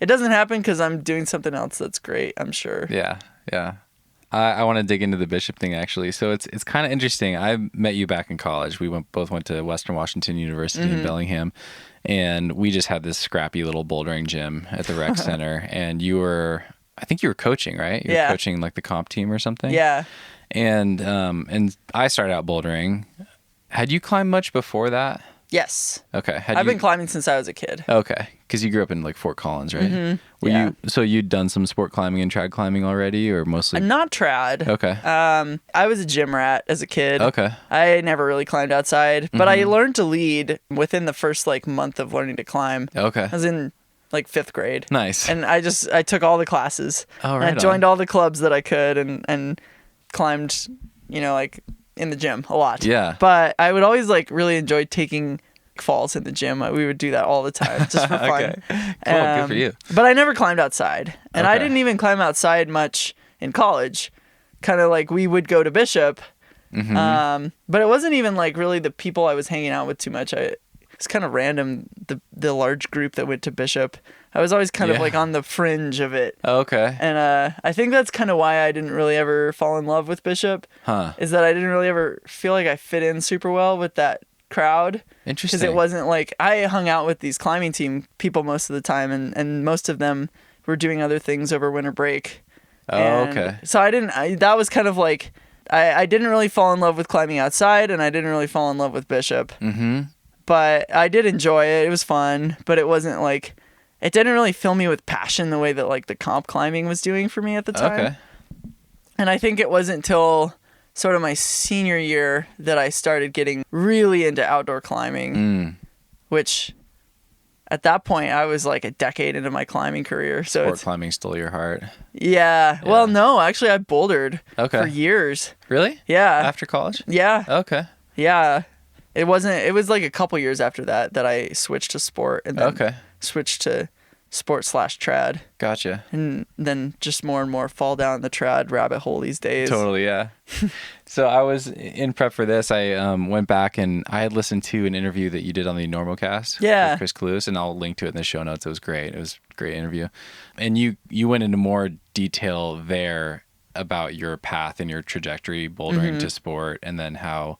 it doesn't happen because I'm doing something else that's great, I'm sure. Yeah. Yeah. I want to dig into the Bishop thing actually. So it's kind of interesting. I met you back in college. We both went to Western Washington University in Bellingham, and we just had this scrappy little bouldering gym at the rec center. And I think you were coaching, right? You were coaching like the comp team or something. Yeah. And I started out bouldering. Had you climbed much before that? Yes. Okay. I've been climbing since I was a kid. Okay, because you grew up in like Fort Collins, right? Yeah. So you'd done some sport climbing and trad climbing already, or mostly? Not trad. Okay. I was a gym rat as a kid. Okay. I never really climbed outside, but I learned to lead within the first like month of learning to climb. Okay. I was in like 5th grade. Nice. And I took all the classes. Oh, and right I joined on. all the clubs that I could and climbed, like in the gym a lot. Yeah. But I would always like really enjoy taking falls in the gym. We would do that all the time just for fun. Okay. Cool. Good for you. But I never climbed outside. And I Okay. didn't even climb outside much in college. Kind of like we would go to Bishop. But it wasn't even like really the people I was hanging out with too much. It's kind of random, the large group that went to Bishop. I was always kind of like on the fringe of it. Okay. And I think that's kind of why I didn't really ever fall in love with Bishop. Is that I didn't really ever feel like I fit in super well with that crowd. Interesting. Because it wasn't like I hung out with these climbing team people most of the time, and most of them were doing other things over winter break. Oh, And okay. So that was kind of like, I didn't really fall in love with climbing outside, and I didn't really fall in love with Bishop. But I did enjoy it. It was fun, but it wasn't like, it didn't really fill me with passion the way that like the comp climbing was doing for me at the time. Okay. And I think it wasn't until sort of my senior year that I started getting really into outdoor climbing, which at that point I was like a decade into my climbing career. So Sport climbing stole your heart. Yeah. Well, no, actually I bouldered Okay. for years. Really? Yeah. After college? Yeah. Okay. Yeah. It was like a couple years after that I switched to sport and then Okay. switched to sport/trad. Gotcha. And then just more and more fall down the trad rabbit hole these days. Totally, yeah. So I was in prep for this. I went back and I had listened to an interview that you did on the Normalcast with Chris Clues, and I'll link to it in the show notes. It was great. It was a great interview. And you went into more detail there about your path and your trajectory bouldering to sport, and then how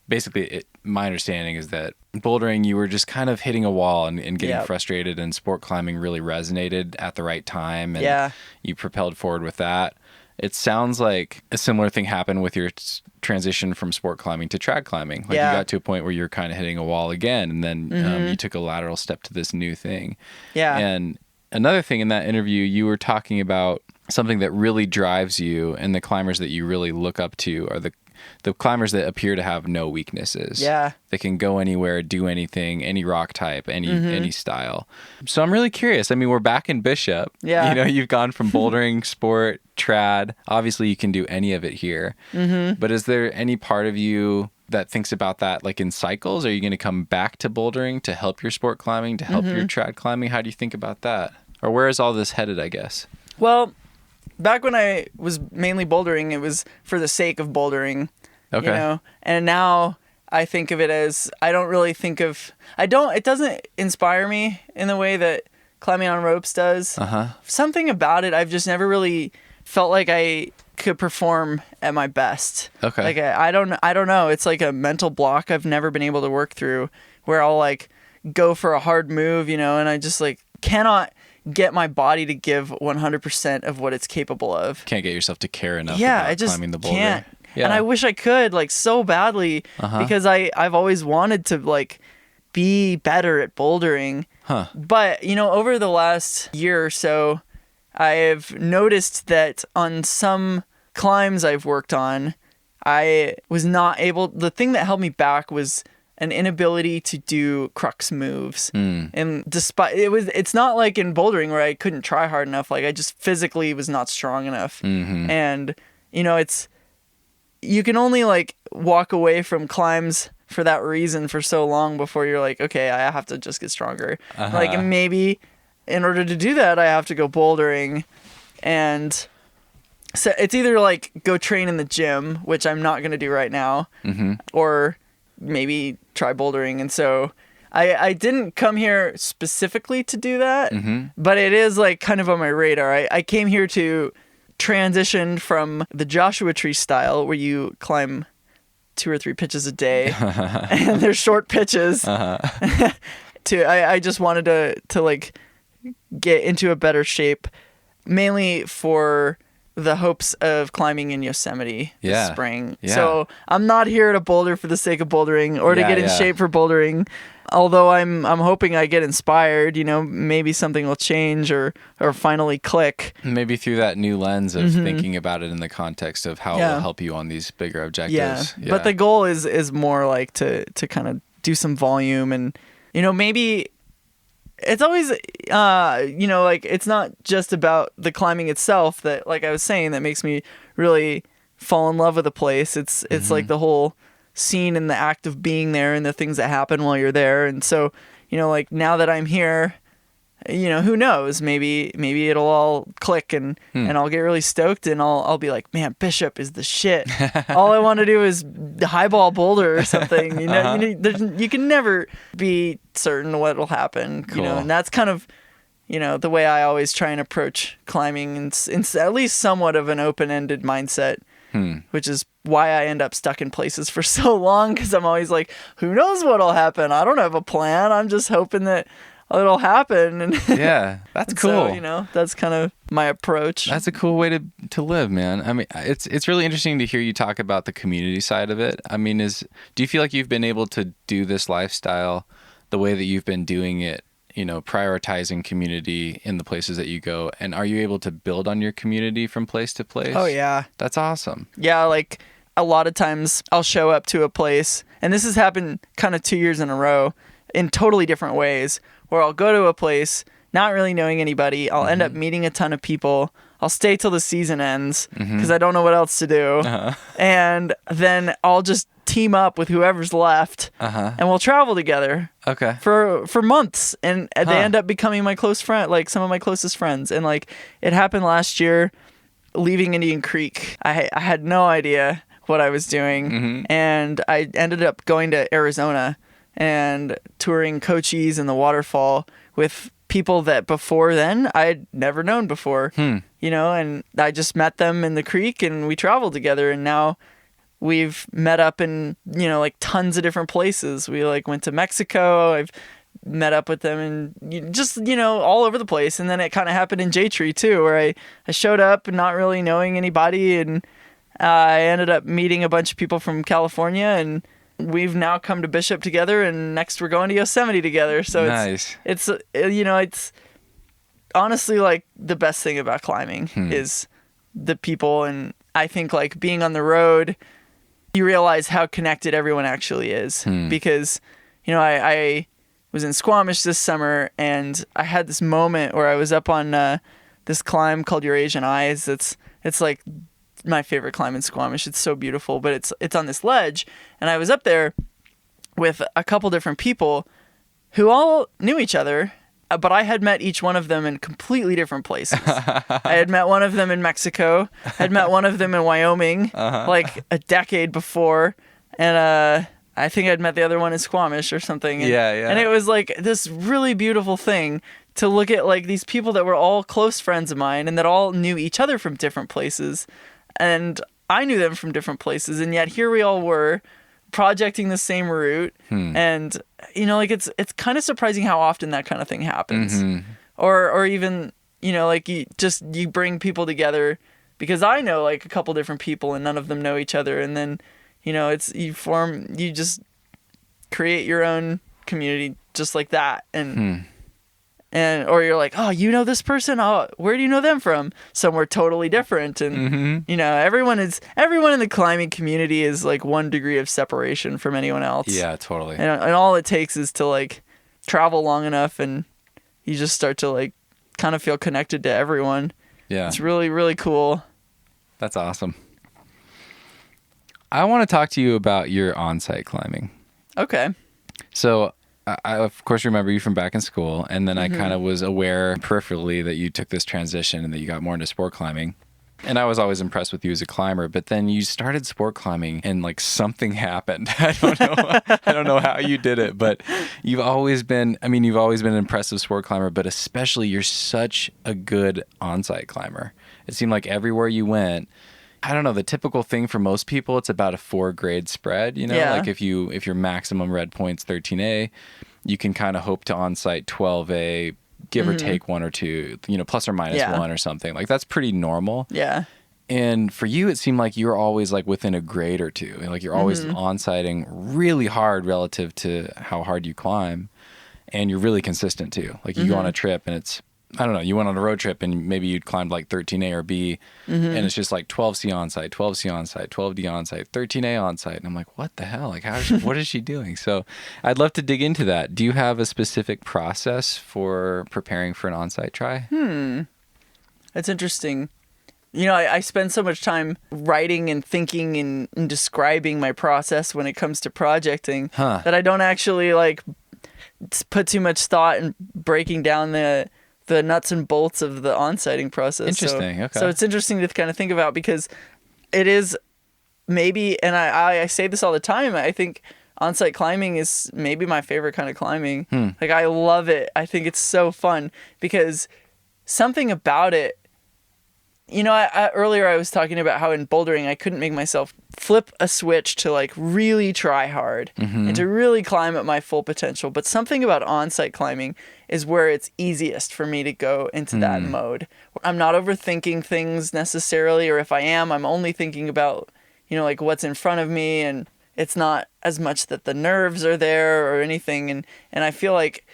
basically my understanding is that bouldering, you were just kind of hitting a wall and getting frustrated, and sport climbing really resonated at the right time, and you propelled forward with that. It sounds like a similar thing happened with your transition from sport climbing to trad climbing. Like you got to a point where you're kind of hitting a wall again, and then you took a lateral step to this new thing. Yeah. And another thing in that interview, you were talking about something that really drives you, and the climbers that you really look up to are the climbers that appear to have no weaknesses. Yeah. They can go anywhere, do anything, any rock type, any style. So I'm really curious. I mean, we're back in Bishop. Yeah. You know, you've gone from bouldering, sport, trad. Obviously, you can do any of it here. But is there any part of you that thinks about that like in cycles? Are you going to come back to bouldering to help your sport climbing, to help your trad climbing? How do you think about that? Or where is all this headed, I guess? Well, back when I was mainly bouldering, it was for the sake of bouldering. Okay. You know? And now I think of it as, it doesn't inspire me in the way that climbing on ropes does. Something about it, I've just never really felt like I could perform at my best. Okay. Like I don't know. It's like a mental block I've never been able to work through, where I'll like go for a hard move, you know, and I just like cannot get my body to give 100% of what it's capable of. Can't get yourself to care enough about climbing the boulder. Can't. Yeah. And I wish I could, like, so badly, because I've always wanted to, like, be better at bouldering. But, you know, over the last year or so, I've noticed that on some climbs I've worked on, I was not able... The thing that held me back was an inability to do crux moves. And despite... It's not like in bouldering where I couldn't try hard enough. Like, I just physically was not strong enough. And, you know, you can only like walk away from climbs for that reason for so long before you're like, okay, I have to just get stronger. Like, and maybe in order to do that, I have to go bouldering. And so it's either like go train in the gym, which I'm not going to do right now, or maybe try bouldering. And so I didn't come here specifically to do that, but it is like kind of on my radar. I came here to transition from the Joshua Tree style, where you climb 2 or 3 pitches a day and they're short pitches, to I just wanted to like get into a better shape, mainly for the hopes of climbing in Yosemite this spring. So I'm not here to boulder for the sake of bouldering or to get in shape for bouldering. Although I'm hoping I get inspired, you know, maybe something will change or finally click. Maybe through that new lens of thinking about it in the context of how it will help you on these bigger objectives. Yeah. But the goal is more like to kind of do some volume, and, you know, maybe it's always, you know, like it's not just about the climbing itself that, like I was saying, that makes me really fall in love with a place. It's like the whole scene and the act of being there and the things that happen while you're there. And so, you know, like now that I'm here, you know, who knows, maybe it'll all click and I'll get really stoked and I'll be like, man, Bishop is the shit. All I want to do is highball boulder or something. You know, you can never be certain what'll happen, you know, and that's kind of, you know, the way I always try and approach climbing, and at least somewhat of an open-ended mindset. Which is why I end up stuck in places for so long, because I'm always like, who knows what'll happen? I don't have a plan. I'm just hoping that it'll happen. And yeah, that's cool. So, you know, that's kind of my approach. That's a cool way to live, man. I mean, it's really interesting to hear you talk about the community side of it. I mean, do you feel like you've been able to do this lifestyle the way that you've been doing it, you know, prioritizing community in the places that you go? And are you able to build on your community from place to place? Oh, yeah. That's awesome. Yeah, like a lot of times I'll show up to a place, and this has happened kind of 2 years in a row in totally different ways, where I'll go to a place not really knowing anybody. I'll end up meeting a ton of people. I'll stay till the season ends because I don't know what else to do. And then I'll just team up with whoever's left, and we'll travel together. Okay. For months, and they end up becoming my close friend, like some of my closest friends. And like it happened last year, leaving Indian Creek. I had no idea what I was doing, and I ended up going to Arizona and touring Cochise and the waterfall with people that before then I'd never known before. You know, and I just met them in the creek and we traveled together, and now we've met up in, you know, like tons of different places. We like went to Mexico. I've met up with them and just, you know, all over the place. And then it kind of happened in J-Tree too, where I showed up not really knowing anybody, and I ended up meeting a bunch of people from California, and we've now come to Bishop together, and next we're going to Yosemite together. So nice. It's you know, it's honestly like the best thing about climbing is the people. And I think like being on the road, you realize how connected everyone actually is, because, you know, I was in Squamish this summer, and I had this moment where I was up on this climb called Eurasian Eyes. It's like my favorite climb in Squamish. It's so beautiful, but it's on this ledge, and I was up there with a couple different people who all knew each other, but I had met each one of them in completely different places. I had met one of them in Mexico. I'd met one of them in Wyoming, like a decade before, and I think I'd met the other one in Squamish or something. And, and it was like this really beautiful thing to look at, like these people that were all close friends of mine and that all knew each other from different places, and I knew them from different places, and yet here we all were projecting the same route. And you know, like it's kind of surprising how often that kind of thing happens. Or even, you know, like you bring people together, because I know like a couple different people and none of them know each other, and then, you know, you just create your own community just like that. And or you're like, oh, you know this person? Oh, where do you know them from? Somewhere totally different. And you know, everyone in the climbing community is like 1 degree of separation from anyone else. Yeah, totally. And all it takes is to like travel long enough, and you just start to like kind of feel connected to everyone. Yeah. It's really, really cool. That's awesome. I want to talk to you about your onsight climbing. Okay. So I, of course, remember you from back in school, and then I kind of was aware peripherally that you took this transition and that you got more into sport climbing. And I was always impressed with you as a climber, but then you started sport climbing and like something happened. I don't know how you did it, but you've always been an impressive sport climber, but especially you're such a good onsight climber. It seemed like everywhere you went, I don't know, the typical thing for most people, it's about a 4-grade spread, you know, like if your maximum red point's 13A, you can kind of hope to onsight 12A, give or take 1 or 2, you know, plus or minus 1 or something. Like that's pretty normal. Yeah. And for you, it seemed like you were always like within a grade or two. Like you're always onsighting really hard relative to how hard you climb. And you're really consistent too. Like you go on a trip and it's, I don't know, you went on a road trip and maybe you'd climbed like 13A or B, and it's just like 12C onsight, 12C onsight, 12D onsight, 13A onsight. And I'm like, what the hell? Like, what is she doing? So I'd love to dig into that. Do you have a specific process for preparing for an onsight try? That's interesting. You know, I spend so much time writing and thinking and describing my process when it comes to projecting that I don't actually like put too much thought in breaking down the nuts and bolts of the onsighting process. Interesting. Okay. So it's interesting to kind of think about, because it is maybe, and I say this all the time, I think onsight climbing is maybe my favorite kind of climbing. Like I love it. I think it's so fun because something about it, you know, earlier I was talking about how in bouldering I couldn't make myself flip a switch to like really try hard and to really climb at my full potential. But something about onsight climbing is where it's easiest for me to go into that mode. I'm not overthinking things necessarily, or if I am, I'm only thinking about, you know, like what's in front of me, and it's not as much that the nerves are there or anything. And I feel like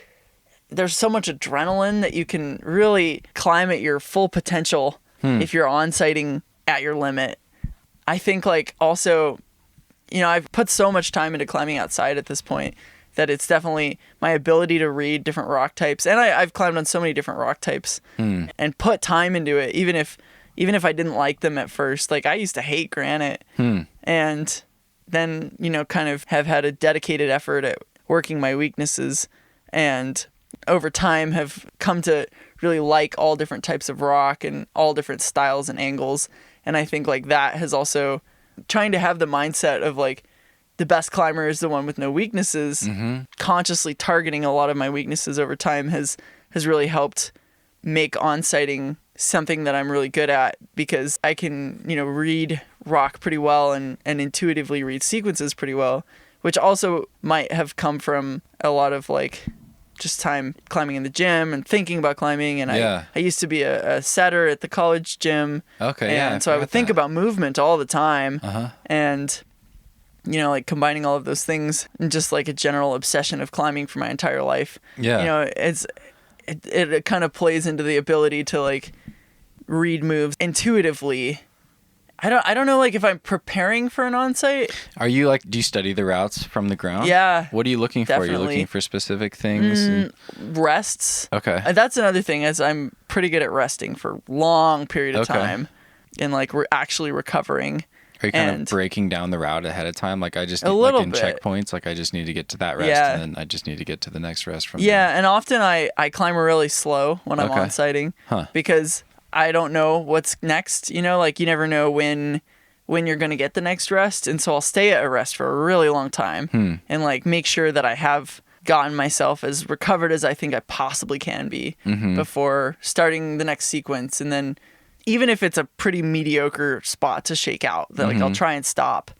there's so much adrenaline that you can really climb at your full potential if you're onsighting at your limit. I think like also, you know, I've put so much time into climbing outside at this point that it's definitely my ability to read different rock types. And I've climbed on so many different rock types and put time into it, even if I didn't like them at first. Like I used to hate granite and then, kind of have had a dedicated effort at working my weaknesses, and over time have come to really like all different types of rock and all different styles and angles. And I think like that has also trying to have the mindset of like the best climber is the one with no weaknesses. Consciously targeting a lot of my weaknesses over time has really helped make onsighting something that I'm really good at, because I can, read rock pretty well and intuitively read sequences pretty well, which also might have come from a lot of like just time climbing in the gym and thinking about climbing. And I used to be a setter at the college gym. Okay. And so I would think about movement all the time. And, like combining all of those things and just like a general obsession of climbing for my entire life. Yeah. It kind of plays into the ability to like read moves intuitively. I don't know, like, if I'm preparing for an onsight. Are you, like, do you study the routes from the ground? Yeah. What are you looking for? Definitely. Are you looking for specific things? Rests. Okay. That's another thing, is I'm pretty good at resting for a long period of time. And, like, we're actually recovering. Are you kind of breaking down the route ahead of time? Like, I just need, a little like, in bit. Checkpoints, like, I just need to get to that rest, and then I just need to get to the next rest from there. Yeah, and often I climb really slow when I'm onsighting. Because I don't know what's next, like you never know when you're going to get the next rest. And so I'll stay at a rest for a really long time and like make sure that I have gotten myself as recovered as I think I possibly can be before starting the next sequence. And then even if it's a pretty mediocre spot to shake out, like I'll try and stop.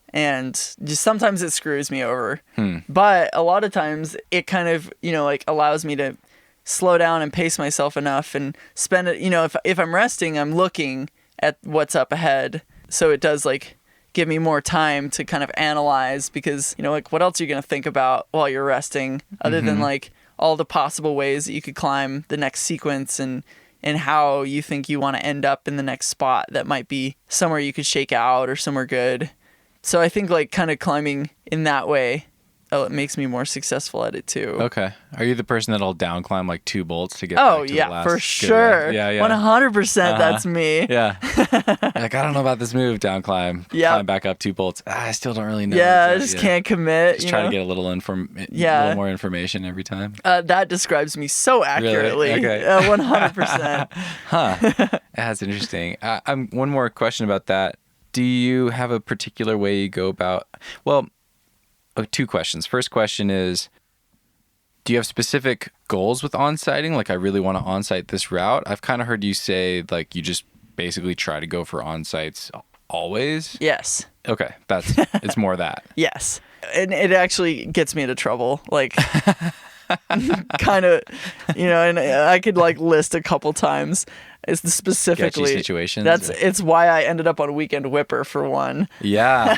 And just sometimes it screws me over. But a lot of times it kind of, like allows me to slow down and pace myself enough and spend it, if I'm resting, I'm looking at what's up ahead. So it does like give me more time to kind of analyze, because, like what else are you going to think about while you're resting other than like all the possible ways that you could climb the next sequence and how you think you want to end up in the next spot that might be somewhere you could shake out or somewhere good. So I think like kind of climbing in that way, it makes me more successful at it too. Okay. Are you the person that'll down climb like 2 bolts to get back to the last? For sure. Yeah. 100% that's me. Yeah. Like, I don't know about this move, down climb. Climb back up 2 bolts. I still don't really know. Yeah, I just can't commit. Just try to get a little little more information every time. That describes me so accurately. Really? Okay. 100%. That's interesting. One more question about that. Do you have a particular way you go about... Well... 2 questions. First question is, do you have specific goals with onsighting? Like, I really want to onsight this route. I've kind of heard you say, like, you just basically try to go for onsights always. Yes. Okay. It's more that. Yes. And it actually gets me into trouble. Like, kind of, and I could, like, list a couple times. It's specifically sketchy situations. It's why I ended up on Weekend Whipper for one. Yeah.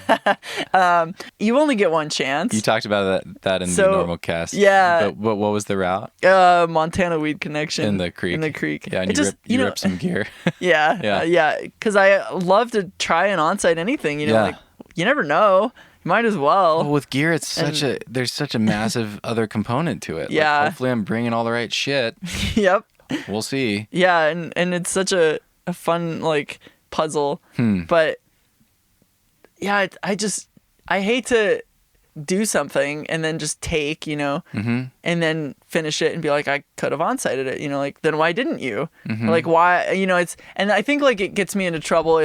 You only get one chance. You talked about that in the normal cast. Yeah. But what was the route? Montana Weed Connection. In the creek. Yeah, and you ripped some gear. Yeah. Because I love to try and onsight anything. Like you never know. You might as well. Well, with gear, there's such a massive other component to it. Yeah. Like, hopefully I'm bringing all the right shit. Yep. We'll see. Yeah, and it's such a fun, like, puzzle. But, yeah, I hate to do something and then just take, and then finish it and be like, I could have onsighted it, like, then why didn't you? Like, why, and I think, like, it gets me into trouble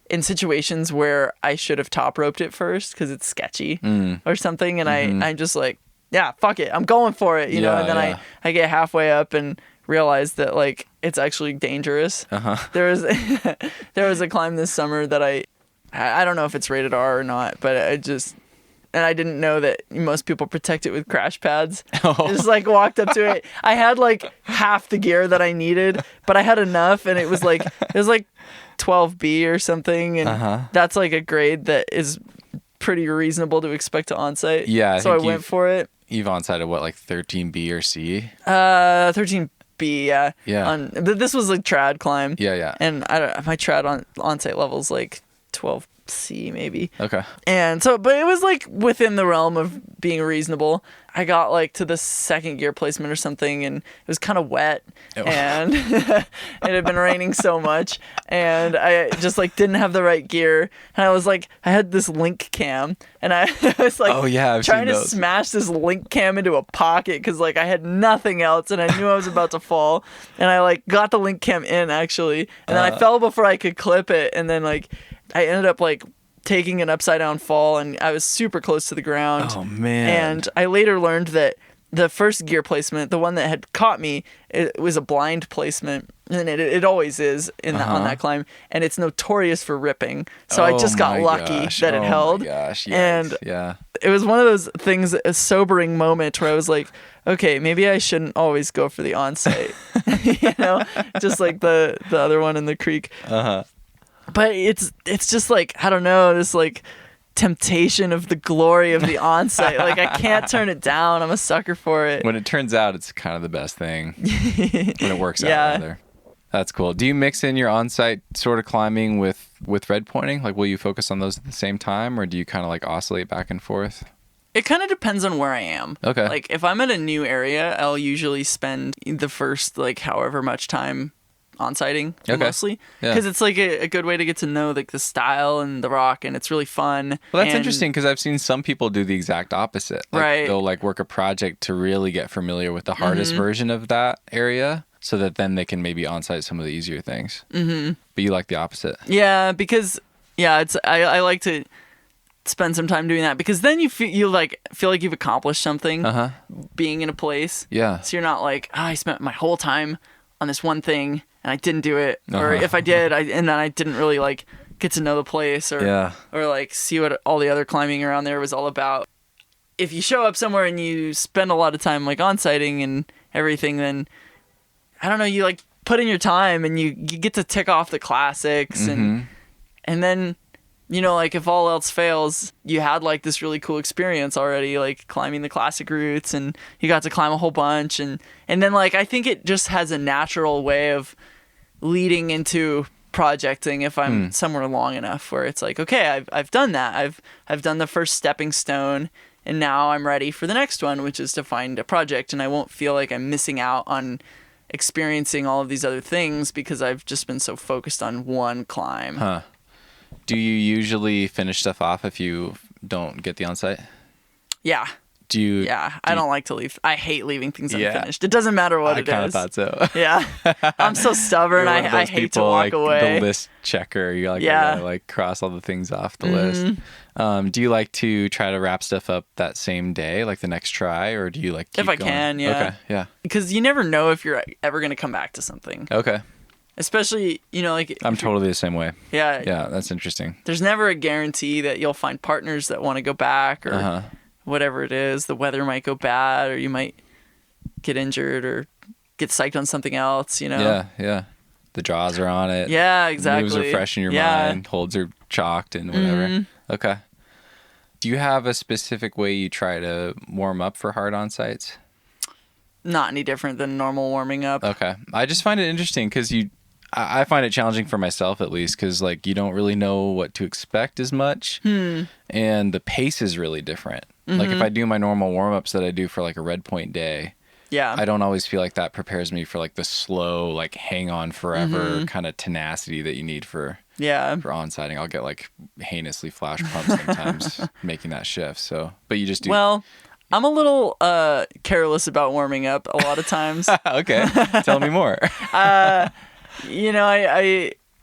in situations where I should have top roped it first because it's sketchy or something, and I'm just like, yeah, fuck it, I'm going for it, and then I get halfway up and realize that like it's actually dangerous. There was a climb this summer that I don't know if it's rated R or not, but I didn't know that most people protect it with crash pads. I just like walked up to it. I had like half the gear that I needed, but I had enough, and it was like 12B or something, and that's like a grade that is pretty reasonable to expect to onsight. Yeah, so I went for it. You've onsighted what, like 13B or C? 13B, yeah. Yeah. This was like trad climb. Yeah. And my trad onsight level's like 12 C maybe. Okay. And so, but it was like within the realm of being reasonable. I got like to the second gear placement or something, and it was kind of wet, and it had been raining so much, and I just like didn't have the right gear, and I was like, I had this link cam, and I was like, I've trying seen to those. smash this link cam into a pocket because like I had nothing else, and I knew I was about to fall, and I like got the link cam in actually, and then I fell before I could clip it, and then like I ended up like taking an upside down fall, and I was super close to the ground. Oh man. And I later learned that the first gear placement, the one that had caught me, it was a blind placement, and it always is in that, on that climb, and it's notorious for ripping. So I just got lucky that it held. Oh my gosh. Yikes. And yeah. it was one of those things, a sobering moment where I was like, okay, maybe I shouldn't always go for the onsight, just like the other one in the creek. But it's just like, I don't know, this like temptation of the glory of the onsight. Like I can't turn it down. I'm a sucker for it. When it turns out, it's kind of the best thing. When it works out, rather. That's cool. Do you mix in your onsight sort of climbing with redpointing? Like, will you focus on those at the same time, or do you kind of like oscillate back and forth? It kind of depends on where I am. Okay. Like if I'm at a new area, I'll usually spend the first like however much time onsighting mostly, because it's like a good way to get to know like the style and the rock, and it's really fun. Well, that's interesting, because I've seen some people do the exact opposite. Like, right. They'll like work a project to really get familiar with the hardest version of that area, so that then they can maybe onsight some of the easier things. Mm-hmm. But you like the opposite. Yeah, because it's I like to spend some time doing that, because then you feel like you've accomplished something being in a place. Yeah. So you're not like, I spent my whole time on this one thing and I didn't do it, or if I did, and then I didn't really like get to know the place, or like see what all the other climbing around there was all about. If you show up somewhere and you spend a lot of time like onsighting and everything, then I don't know, you like put in your time and you get to tick off the classics, and then like if all else fails, you had like this really cool experience already, like climbing the classic routes, and you got to climb a whole bunch, and then like I think it just has a natural way of leading into projecting if I'm somewhere long enough where it's like, okay, I've done that. I've done the first stepping stone, and now I'm ready for the next one, which is to find a project, and I won't feel like I'm missing out on experiencing all of these other things because I've just been so focused on one climb. Huh. Do you usually finish stuff off if you don't get the onsight? Yeah. I don't like to leave. I hate leaving things unfinished. It doesn't matter what it is. I kind of thought so. Yeah. I'm so stubborn. I hate to walk like, away. The list checker. You like, gotta, like cross all the things off the list. Do you like to try to wrap stuff up that same day, like the next try, or do you like keep if I going? can, yeah. Okay, yeah. Because you never know if you're ever going to come back to something. Okay. Especially, like... I'm totally the same way. Yeah. Yeah, that's interesting. There's never a guarantee that you'll find partners that want to go back, or whatever it is. The weather might go bad, or you might get injured or get psyched on something else, Yeah. The draws are on it. Yeah, exactly. Moves are fresh in your mind. Holds are chalked and whatever. Okay. Do you have a specific way you try to warm up for hard onsights? Not any different than normal warming up. Okay. I just find it interesting because I find it challenging for myself, at least, because like you don't really know what to expect as much, and the pace is really different. Like if I do my normal warm-ups that I do for like a redpoint day, I don't always feel like that prepares me for like the slow, like hang on forever kind of tenacity that you need for onsighting. I'll get like heinously flash pumped sometimes making that shift. So, but you just do. Well, I'm a little careless about warming up a lot of times. Okay, tell me more. I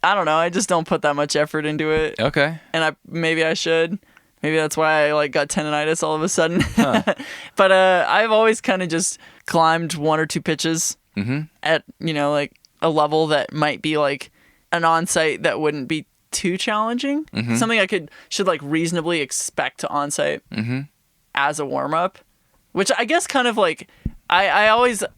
don't know. I just don't put that much effort into it. Okay. And maybe I should. Maybe that's why I like got tendonitis all of a sudden. But I've always kind of just climbed one or two pitches at like a level that might be like an onsight that wouldn't be too challenging. Something I should like reasonably expect to onsight as a warm up, which I guess kind of like. I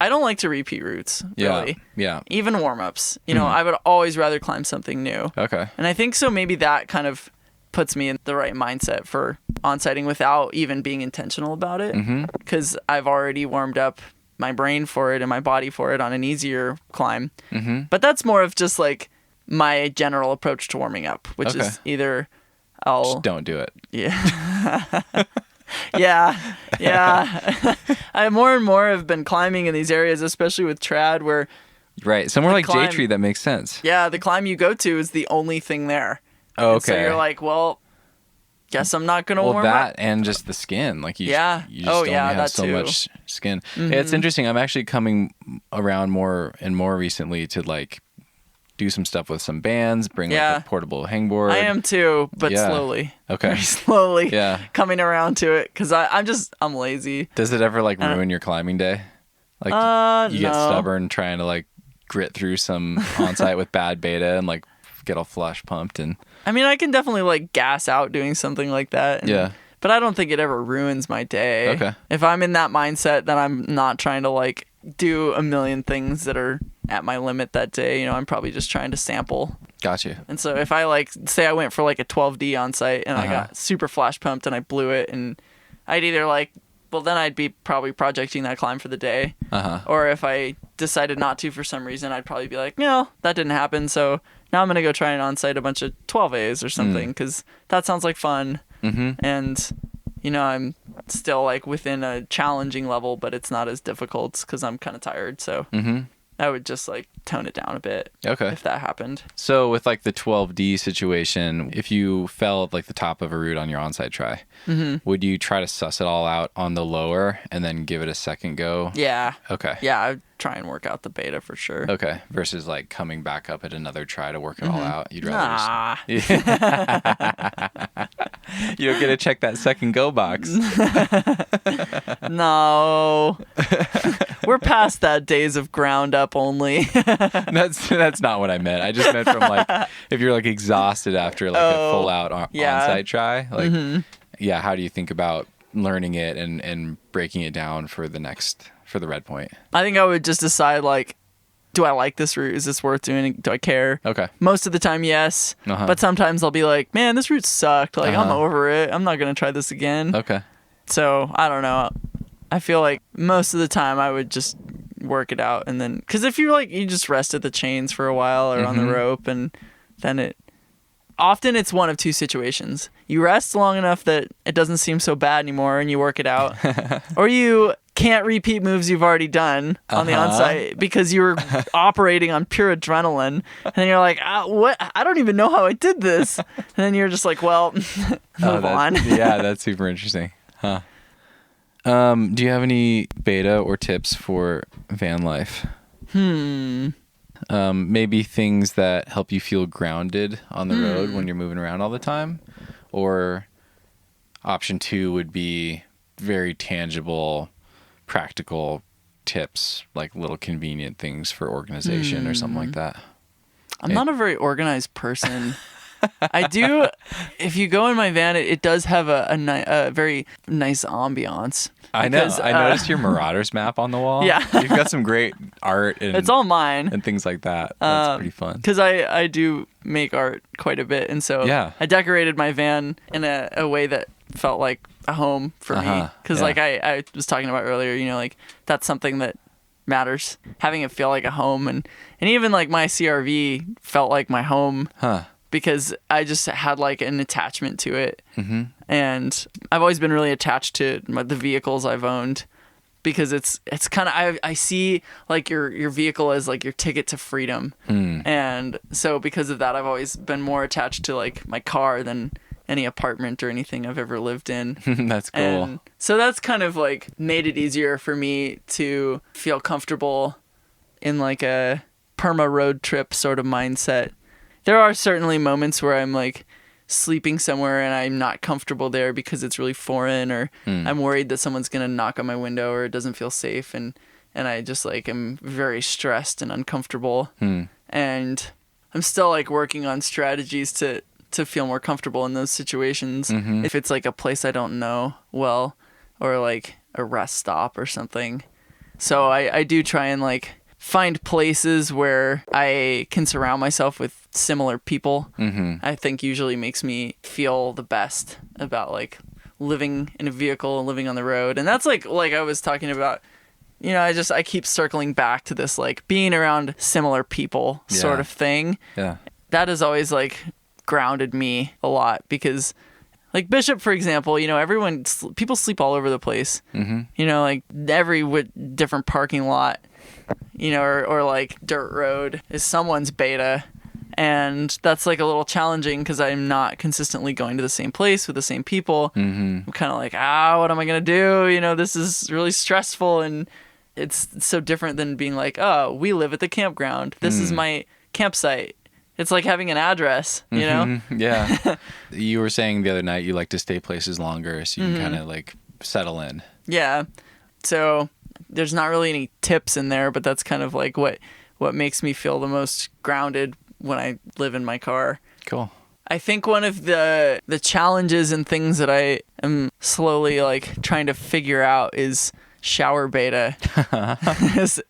don't like to repeat routes, really. Yeah. Even warm-ups. I would always rather climb something new. Okay. And I think so maybe that kind of puts me in the right mindset for onsighting without even being intentional about it. Because I've already warmed up my brain for it and my body for it on an easier climb. But that's more of just like my general approach to warming up, which is either I'll Just don't do it. Yeah. yeah. I more and more have been climbing in these areas, especially with trad, where Right. Somewhere like climb- J-Tree, that makes sense. yeah, the climb you go to is the only thing there. Oh, And so okay. you're like, well, guess I'm not gonna Well, warm that up. and just the skin. Like you Yeah. you just Oh, only yeah, have that so too. much skin. Yeah, it's interesting. I'm actually coming around more and more recently to like do some stuff with some bands, bring Yeah. like a portable hangboard. I am too, but Yeah. slowly. Okay. Very slowly. Yeah. Coming around to it because I'm lazy. Does it ever like ruin your climbing day? Like you get no. stubborn trying to like grit through some onsight with bad beta and like get all flush pumped and I mean, I can definitely like gas out doing something like that. Yeah. But I don't think it ever ruins my day. Okay. If I'm in that mindset, then I'm not trying to like do a million things that are at my limit that day. You know, I'm probably just trying to sample. got you. And so if I like, say I went for like a 12D on site and I Uh-huh. got super flash pumped and I blew it, and I'd either like, well, then I'd be probably projecting that climb for the day. Uh-huh. Or if I decided not to for some reason, I'd probably be like, no, that didn't happen. So now I'm going to go try and on-site a bunch of 12As or something because that sounds like fun. Mm-hmm. And, you know, I'm still like within a challenging level, but it's not as difficult because I'm kind of tired. So Mm-hmm. I would just like tone it down a bit Okay. if that happened. So with like the 12D situation, if you fell at like the top of a route on your onsite try, would you try to suss it all out on the lower and then give it a second go? Yeah. Okay. Yeah, I'd try and work out the beta for sure. Okay. Versus like coming back up at another try to work it all out. You'd rather Nah. just... You don't get to check that second go box. No. We're past that days of ground up only. That's not what I meant. I just meant from like if you're like exhausted after like a full out yeah. onsite try, like yeah, how do you think about learning it and breaking it down for the red point? I think I would just decide like, do I like this route? Is this worth doing? Do I care? Okay. Most of the time, yes. Uh-huh. But sometimes I'll be like, man, this route sucked. Like, I'm Uh-huh. over it. I'm not going to try this again. Okay. So, I don't know. I feel like most of the time I would just work it out. And then, because if you're like, you just rest at the chains for a while or on the rope, and then often it's one of two situations. You rest long enough that it doesn't seem so bad anymore and you work it out. Or you can't repeat moves you've already done on the onsite because you were operating on pure adrenaline. And then you're like, what? I don't even know how I did this. And then you're just like, well, move on. Yeah, that's super interesting. Huh. Do you have any beta or tips for van life? Maybe things that help you feel grounded on the road when you're moving around all the time? Or option 2 would be very tangible, practical tips, like little convenient things for organization or something like that. I'm not a very organized person. I do. If you go in my van, it does have a very nice ambiance. I know. Because, I noticed your Marauders map on the wall. Yeah. You've got some great art and It's all mine. and things like that. That's pretty fun. Because I do make art quite a bit, and so Yeah. I decorated my van in a way that felt like a home for me. Uh-huh. Because Yeah. like I was talking about earlier, you know, like that's something that matters, having it feel like a home, and even like my CRV felt like my home. Huh. Because I just had like an attachment to it. Mm-hmm. And I've always been really attached to the vehicles I've owned, because it's kind of, I see like your vehicle as like your ticket to freedom. And so because of that, I've always been more attached to like my car than any apartment or anything I've ever lived in. That's cool. And so that's kind of like made it easier for me to feel comfortable in like a perma road trip sort of mindset. There are certainly moments where I'm like sleeping somewhere and I'm not comfortable there because it's really foreign, or I'm worried that someone's going to knock on my window, or it doesn't feel safe. And I just like am very stressed and uncomfortable. And I'm still like working on strategies to feel more comfortable in those situations. If it's like a place I don't know well, or like a rest stop or something. So I do try and like find places where I can surround myself with similar people. I think usually makes me feel the best about like living in a vehicle and living on the road. And that's like I was talking about, you know, I keep circling back to this like being around similar people sort of thing. Yeah. That has always like grounded me a lot because like Bishop, for example, you know, people sleep all over the place, you know, like every different parking lot, you know, or like dirt road is someone's beta. And that's like a little challenging because I'm not consistently going to the same place with the same people. I'm kind of like, what am I going to do? You know, this is really stressful. And it's so different than being like, oh, we live at the campground. This is my campsite. It's like having an address, you know? Yeah. You were saying the other night you like to stay places longer so you can kind of like settle in. Yeah. So there's not really any tips in there, but that's kind of like what makes me feel the most grounded when I live in my car. Cool. I think one of the challenges and things that I am slowly like trying to figure out is shower beta. is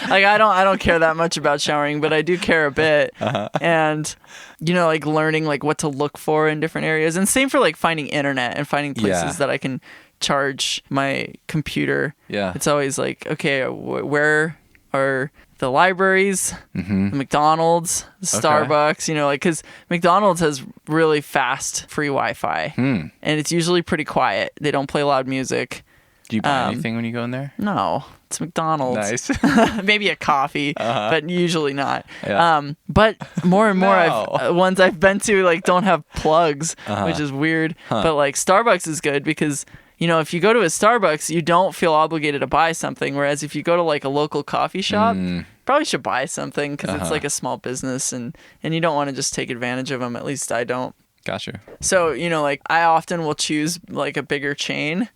like I don't care that much about showering, but I do care a bit. And you know, like learning like what to look for in different areas, and same for like finding internet and finding places that I can charge my computer. Yeah. It's always like, okay, where are the libraries, the McDonald's, the Starbucks, you know, like, because McDonald's has really fast free Wi-Fi, and it's usually pretty quiet. They don't play loud music. Do you buy anything when you go in there? No, it's McDonald's. Nice. Maybe a coffee, but usually not. Yeah. But more and more ones I've been to like don't have plugs, which is weird. But like Starbucks is good because, you know, if you go to a Starbucks, you don't feel obligated to buy something. Whereas if you go to like a local coffee shop, probably should buy something because it's like a small business and you don't want to just take advantage of them. At least I don't. Gotcha. So, you know, like I often will choose like a bigger chain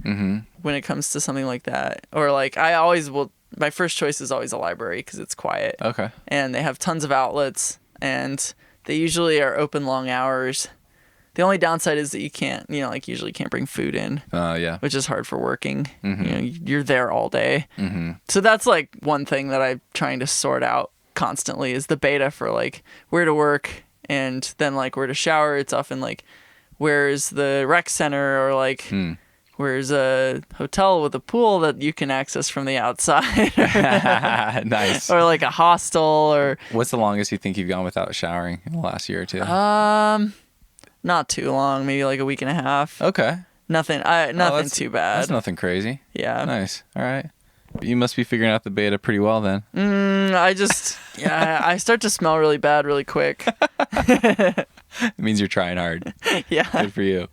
when it comes to something like that. Or like I always will, my first choice is always a library because it's quiet. Okay. And they have tons of outlets and they usually are open long hours. The only downside is that you can't, you know, like usually can't bring food in. Yeah. Which is hard for working. You know, you're there all day. So that's like one thing that I'm trying to sort out constantly is the beta for like where to work and then like where to shower. It's often like where's the rec center or like where's a hotel with a pool that you can access from the outside. Nice. Or like a hostel or. What's the longest you think you've gone without showering in the last year or two? Not too long, maybe like a week and a half. Okay. Nothing too bad. That's nothing crazy. Yeah. Nice. All right. You must be figuring out the beta pretty well then. I start to smell really bad really quick. It means you're trying hard. Yeah. Good for you.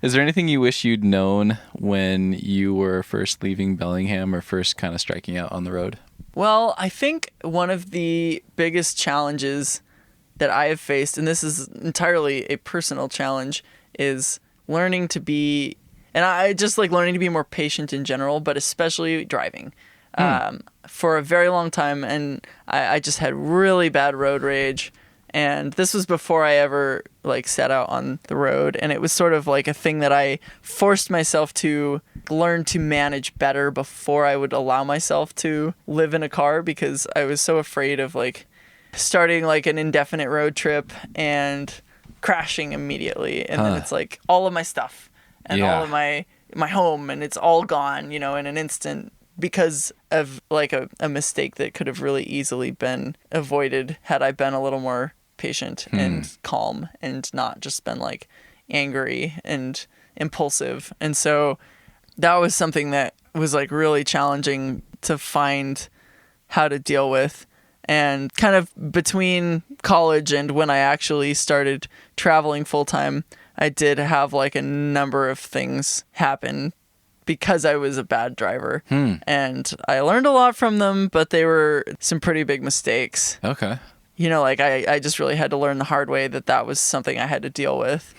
Is there anything you wish you'd known when you were first leaving Bellingham or first kind of striking out on the road? Well, I think one of the biggest challenges that I have faced, and this is entirely a personal challenge, is learning to be, and I just like learning to be more patient in general, but especially driving. For a very long time, and I just had really bad road rage, and this was before I ever like set out on the road, and it was sort of like a thing that I forced myself to learn to manage better before I would allow myself to live in a car because I was so afraid of like starting like an indefinite road trip and crashing immediately, and then it's like all of my stuff and all of my home, and it's all gone, you know, in an instant because of like a mistake that could have really easily been avoided had I been a little more patient and calm and not just been like angry and impulsive. And so that was something that was like really challenging to find how to deal with. And kind of between college and when I actually started traveling full time, I did have like a number of things happen because I was a bad driver. And I learned a lot from them, but they were some pretty big mistakes. Okay. You know, like I just really had to learn the hard way that was something I had to deal with.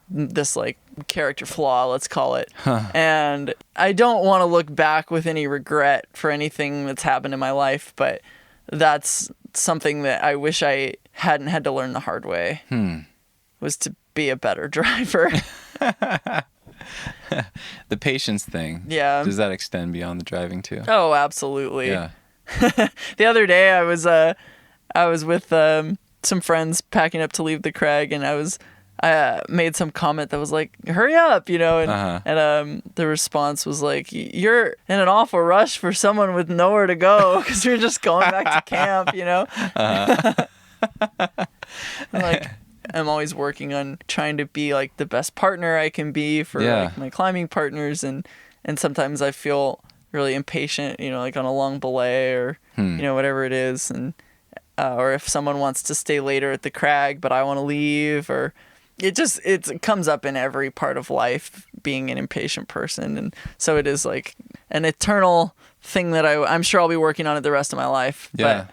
This like character flaw, let's call it. And I don't want to look back with any regret for anything that's happened in my life, but that's something that I wish I hadn't had to learn the hard way, was to be a better driver. The patience thing. Yeah. Does that extend beyond the driving too? Oh, absolutely. Yeah. The other day I was with some friends packing up to leave the Craig, and I made some comment that was like, hurry up, you know, and the response was like, you're in an awful rush for someone with nowhere to go because you're just going back to camp, you know. am always working on trying to be like the best partner I can be for like my climbing partners, and sometimes I feel really impatient, you know, like on a long belay or you know, whatever it is, and or if someone wants to stay later at the crag but I want to leave, or it comes up in every part of life, being an impatient person, and so it is like an eternal thing that I'm sure I'll be working on it the rest of my life. Yeah.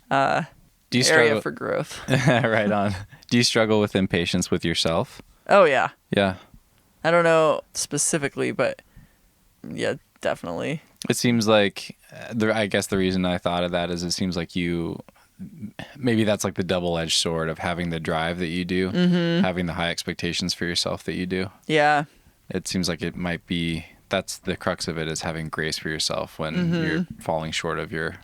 But do you area struggle for growth. Right on. Do you struggle with impatience with yourself? Oh yeah. Yeah. I don't know specifically, but yeah, definitely. It seems like I guess the reason I thought of that is it seems like maybe that's like the double-edged sword of having the drive that you do, having the high expectations for yourself that you do. Yeah. It seems like it might be, that's the crux of it, is having grace for yourself when you're falling short of your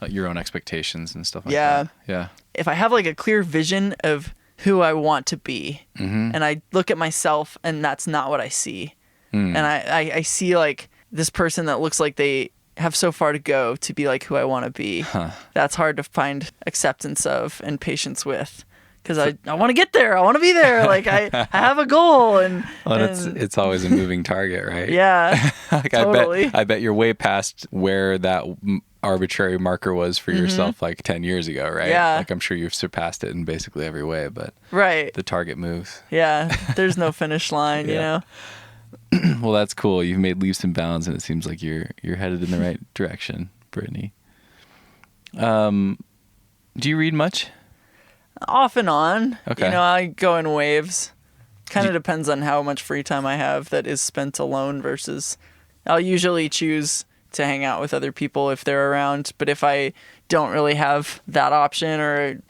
own expectations and stuff like that. Yeah. If I have like a clear vision of who I want to be, and I look at myself and that's not what I see, and I see like this person that looks like they have so far to go to be like who I want to be, that's hard to find acceptance of and patience with. Because I want to get there. I want to be there. Like I have a goal, and it's always a moving target, right? Yeah, like totally. I bet you're way past where that arbitrary marker was for yourself like 10 years ago, right? Yeah. Like I'm sure you've surpassed it in basically every way, but right, the target moves. Yeah, there's no finish line, you know. Well, that's cool. You've made leaps and bounds, and it seems like you're headed in the right direction, Brittany. Do you read much? Off and on. Okay. You know, I go in waves. Kind of depends on how much free time I have that is spent alone versus I'll usually choose to hang out with other people if they're around. But if I don't really have that option, or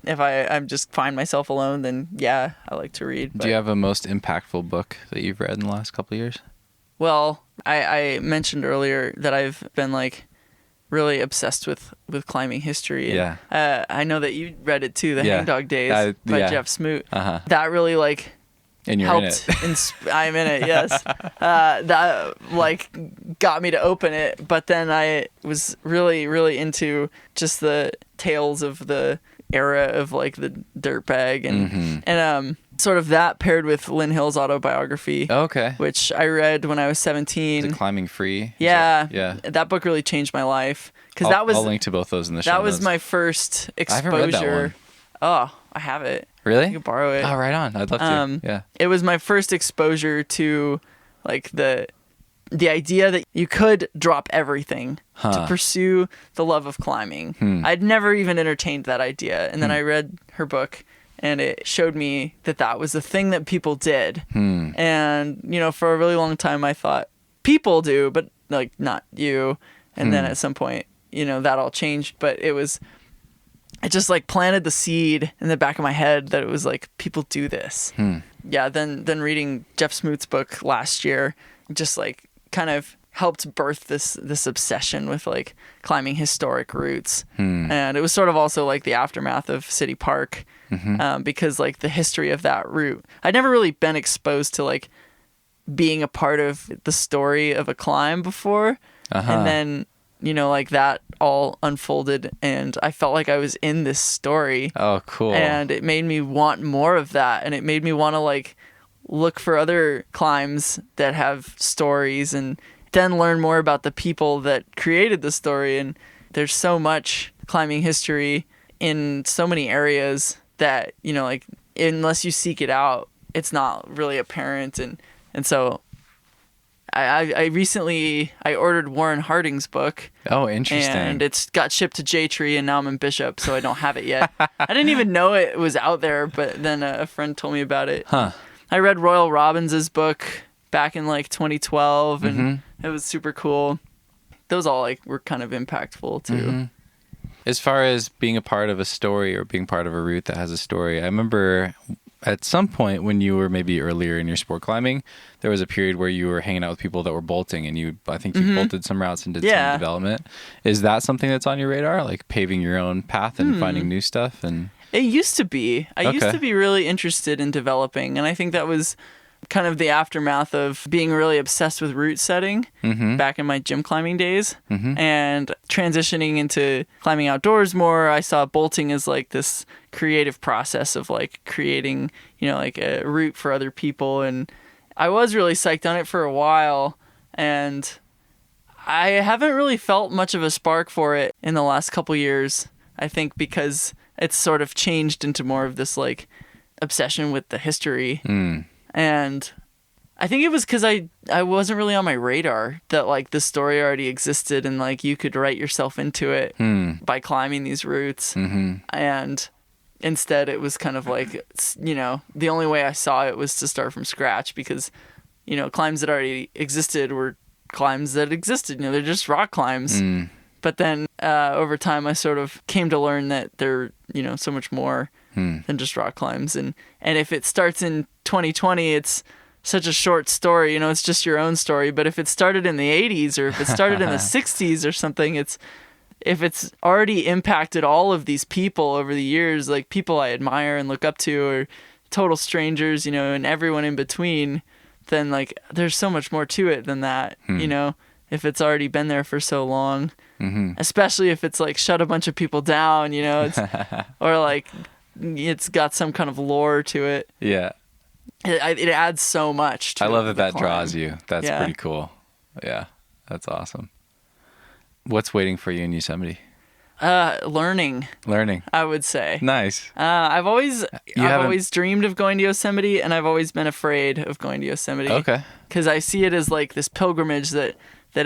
if I'm just find myself alone, then yeah, I like to read. But, do you have a most impactful book that you've read in the last couple of years? Well, I mentioned earlier that I've been like really obsessed with climbing history. And, I know that you read it too, The Hangdog Days by Jeff Smoot. That really like and you're helped. In it. I'm in it, yes. That like got me to open it, but then I was really, really into just the tales of the era of like the dirtbag and sort of that paired with Lynn Hill's autobiography. Okay. Which I read when I was 17. Is it Climbing Free? Yeah. That book really changed my life. Because that was... I'll link to both those in the show That notes. was my first exposure. I haven't read that one. Oh, I have it. Really? You can borrow it. Oh, right on. I'd love to. Yeah. It was my first exposure to like the idea that you could drop everything to pursue the love of climbing. I'd never even entertained that idea. And then I read her book, and it showed me that was the thing that people did. And, you know, for a really long time, I thought people do, but like not you. And then at some point, you know, that all changed. But it just like planted the seed in the back of my head that it was like, people do this. Yeah. Then reading Jeff Smoot's book last year, just like kind of helped birth this obsession with like climbing historic routes. And it was sort of also like the aftermath of City Park, because like the history of that route, I'd never really been exposed to like being a part of the story of a climb before. And then, you know, like that all unfolded and I felt like I was in this story. Oh, cool. And it made me want more of that. And it made me want to like look for other climbs that have stories and then learn more about the people that created the story. And there's so much climbing history in so many areas that, you know, like unless you seek it out, it's not really apparent. And so I recently ordered Warren Harding's book. Oh, interesting. And it's got shipped to J-Tree, and now I'm in Bishop, so I don't have it yet. I didn't even know it was out there, but then a friend told me about it. I read Royal Robbins's book back in like 2012, and it was super cool. Those all like were kind of impactful too. As far as being a part of a story or being part of a route that has a story, I remember at some point when you were maybe earlier in your sport climbing, there was a period where you were hanging out with people that were bolting, and I think you bolted some routes and did some development. Is that something that's on your radar, like paving your own path and finding new stuff? And it used to be. I used to be really interested in developing, and I think that was kind of the aftermath of being really obsessed with route setting back in my gym climbing days and transitioning into climbing outdoors more. I saw bolting as like this creative process of like creating, like a route for other people. And I was really psyched on it for a while, and I haven't really felt much of a spark for it in the last couple years. I think because it's sort of changed into more of this like obsession with the history. And I think it was because I wasn't really on my radar that like the story already existed and like you could write yourself into it by climbing these routes. And instead it was kind of like, the only way I saw it was to start from scratch because, climbs that already existed were climbs that existed. They're just rock climbs. But then over time I sort of came to learn that they're, so much more than just rock climbs. And if it starts in 2020, it's such a short story, it's just your own story. But if it started in the 80s or if it started in the 60s or something, if it's already impacted all of these people over the years, like people I admire and look up to or total strangers, and everyone in between, then like there's so much more to it than that, if it's already been there for so long, especially if it's like shut a bunch of people down, it's, or like it's got some kind of lore to it. Yeah. It adds so much to I love that climb. draws you. That's pretty cool. Yeah. That's awesome. What's waiting for you in Yosemite? Learning, I would say. Nice. I've always dreamed of going to Yosemite, and I've always been afraid of going to Yosemite. Okay. Because I see it as like this pilgrimage that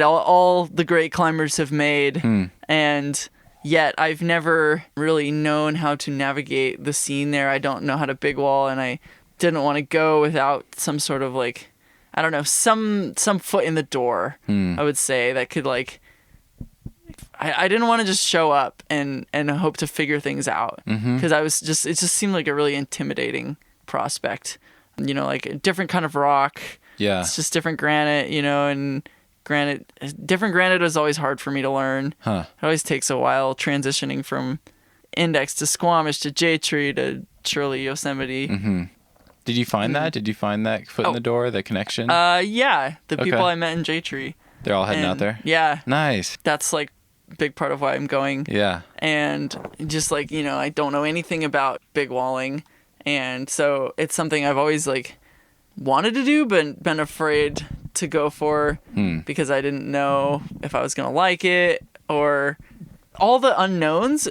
all the great climbers have made, and yet I've never really known how to navigate the scene there. I don't know how to big wall, and I didn't want to go without some sort of like, I don't know, some foot in the door, I would say, that could like, I didn't want to just show up and hope to figure things out, because it just seemed like a really intimidating prospect, like a different kind of rock. Yeah. It's just different granite, and different granite is always hard for me to learn. It always takes a while transitioning from Index to Squamish to J-Tree to Shirley Yosemite. Did you find that? Did you find that foot in the door, the connection? Yeah. The people I met in J-Tree. They're all heading out there? Yeah. Nice. That's like a big part of why I'm going. Yeah. And just like, I don't know anything about big walling. And so it's something I've always like wanted to do, but been afraid to go for because I didn't know if I was going to like it, or all the unknowns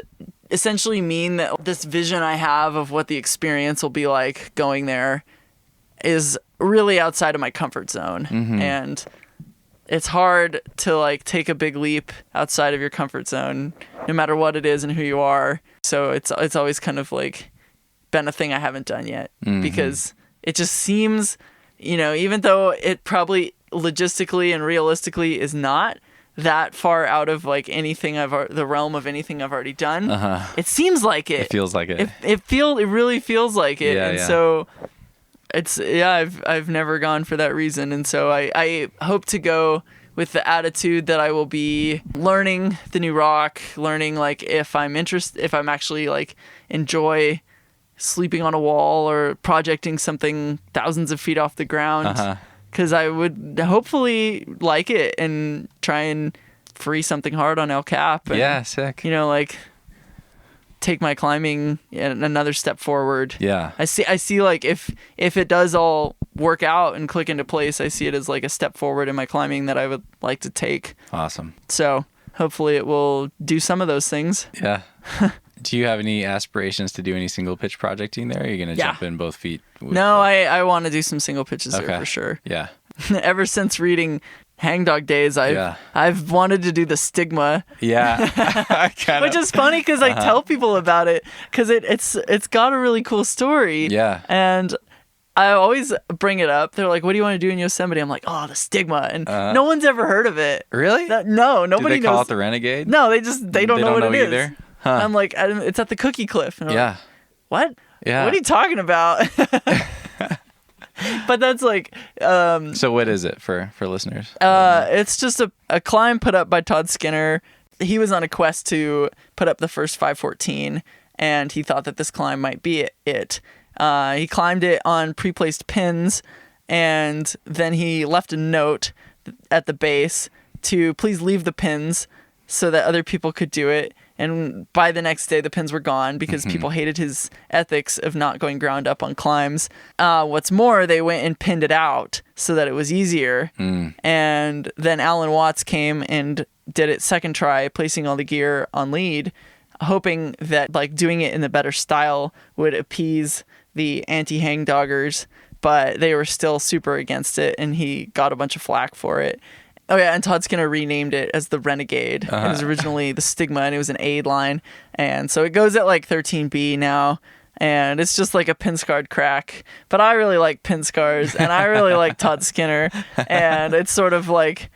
essentially mean that this vision I have of what the experience will be like going there is really outside of my comfort zone. And it's hard to like take a big leap outside of your comfort zone, no matter what it is and who you are. So it's always kind of like been a thing I haven't done yet, because it just seems, even though it probably logistically and realistically is not that far out of like anything the realm of anything I've already done, it seems like it. It feels like it. It really feels like it. And so it's, I've never gone for that reason. And so I hope to go with the attitude that I will be learning the new rock, learning like if I'm actually like enjoy sleeping on a wall or projecting something thousands of feet off the ground. Because I would hopefully like it and try and free something hard on El Cap. And, sick. Like take my climbing another step forward. Yeah. I see like if it does all work out and click into place, I see it as like a step forward in my climbing that I would like to take. Awesome. So hopefully it will do some of those things. Yeah. Do you have any aspirations to do any single pitch projecting there? Or are you going to jump in both feet? No, I want to do some single pitches there for sure. Yeah. Ever since reading Hangdog Days, I've wanted to do the Stigma. Yeah. Which is funny because I tell people about it because it's got a really cool story. Yeah. And I always bring it up. They're like, what do you want to do in Yosemite? I'm like, oh, the Stigma. And no one's ever heard of it. Really? No, nobody knows. Do they call it the Renegade? No, they don't know what it either? is. Huh. I'm like, it's at the Cookie Cliff. And I'm like, what? Yeah. What are you talking about? But that's like... so what is it for listeners? It's just a climb put up by Todd Skinner. He was on a quest to put up the first 514, and he thought that this climb might be it. He climbed it on pre-placed pins, And then he left a note at the base to please leave the pins so that other people could do it. And by the next day, the pins were gone because people hated his ethics of not going ground up on climbs. What's more, they went and pinned it out so that it was easier. And then Alan Watts came and did it second try, placing all the gear on lead, hoping that like doing it in the better style would appease the anti-hang doggers. But they were still super against it, and he got a bunch of flack for it. Oh yeah, and Todd Skinner renamed it as the Renegade. It was originally the Stigma, and it was an aid line. And so it goes at like 13B now, and it's just like a pin scarred crack. But I really like pin scars, and I really like Todd Skinner. And it's sort of like,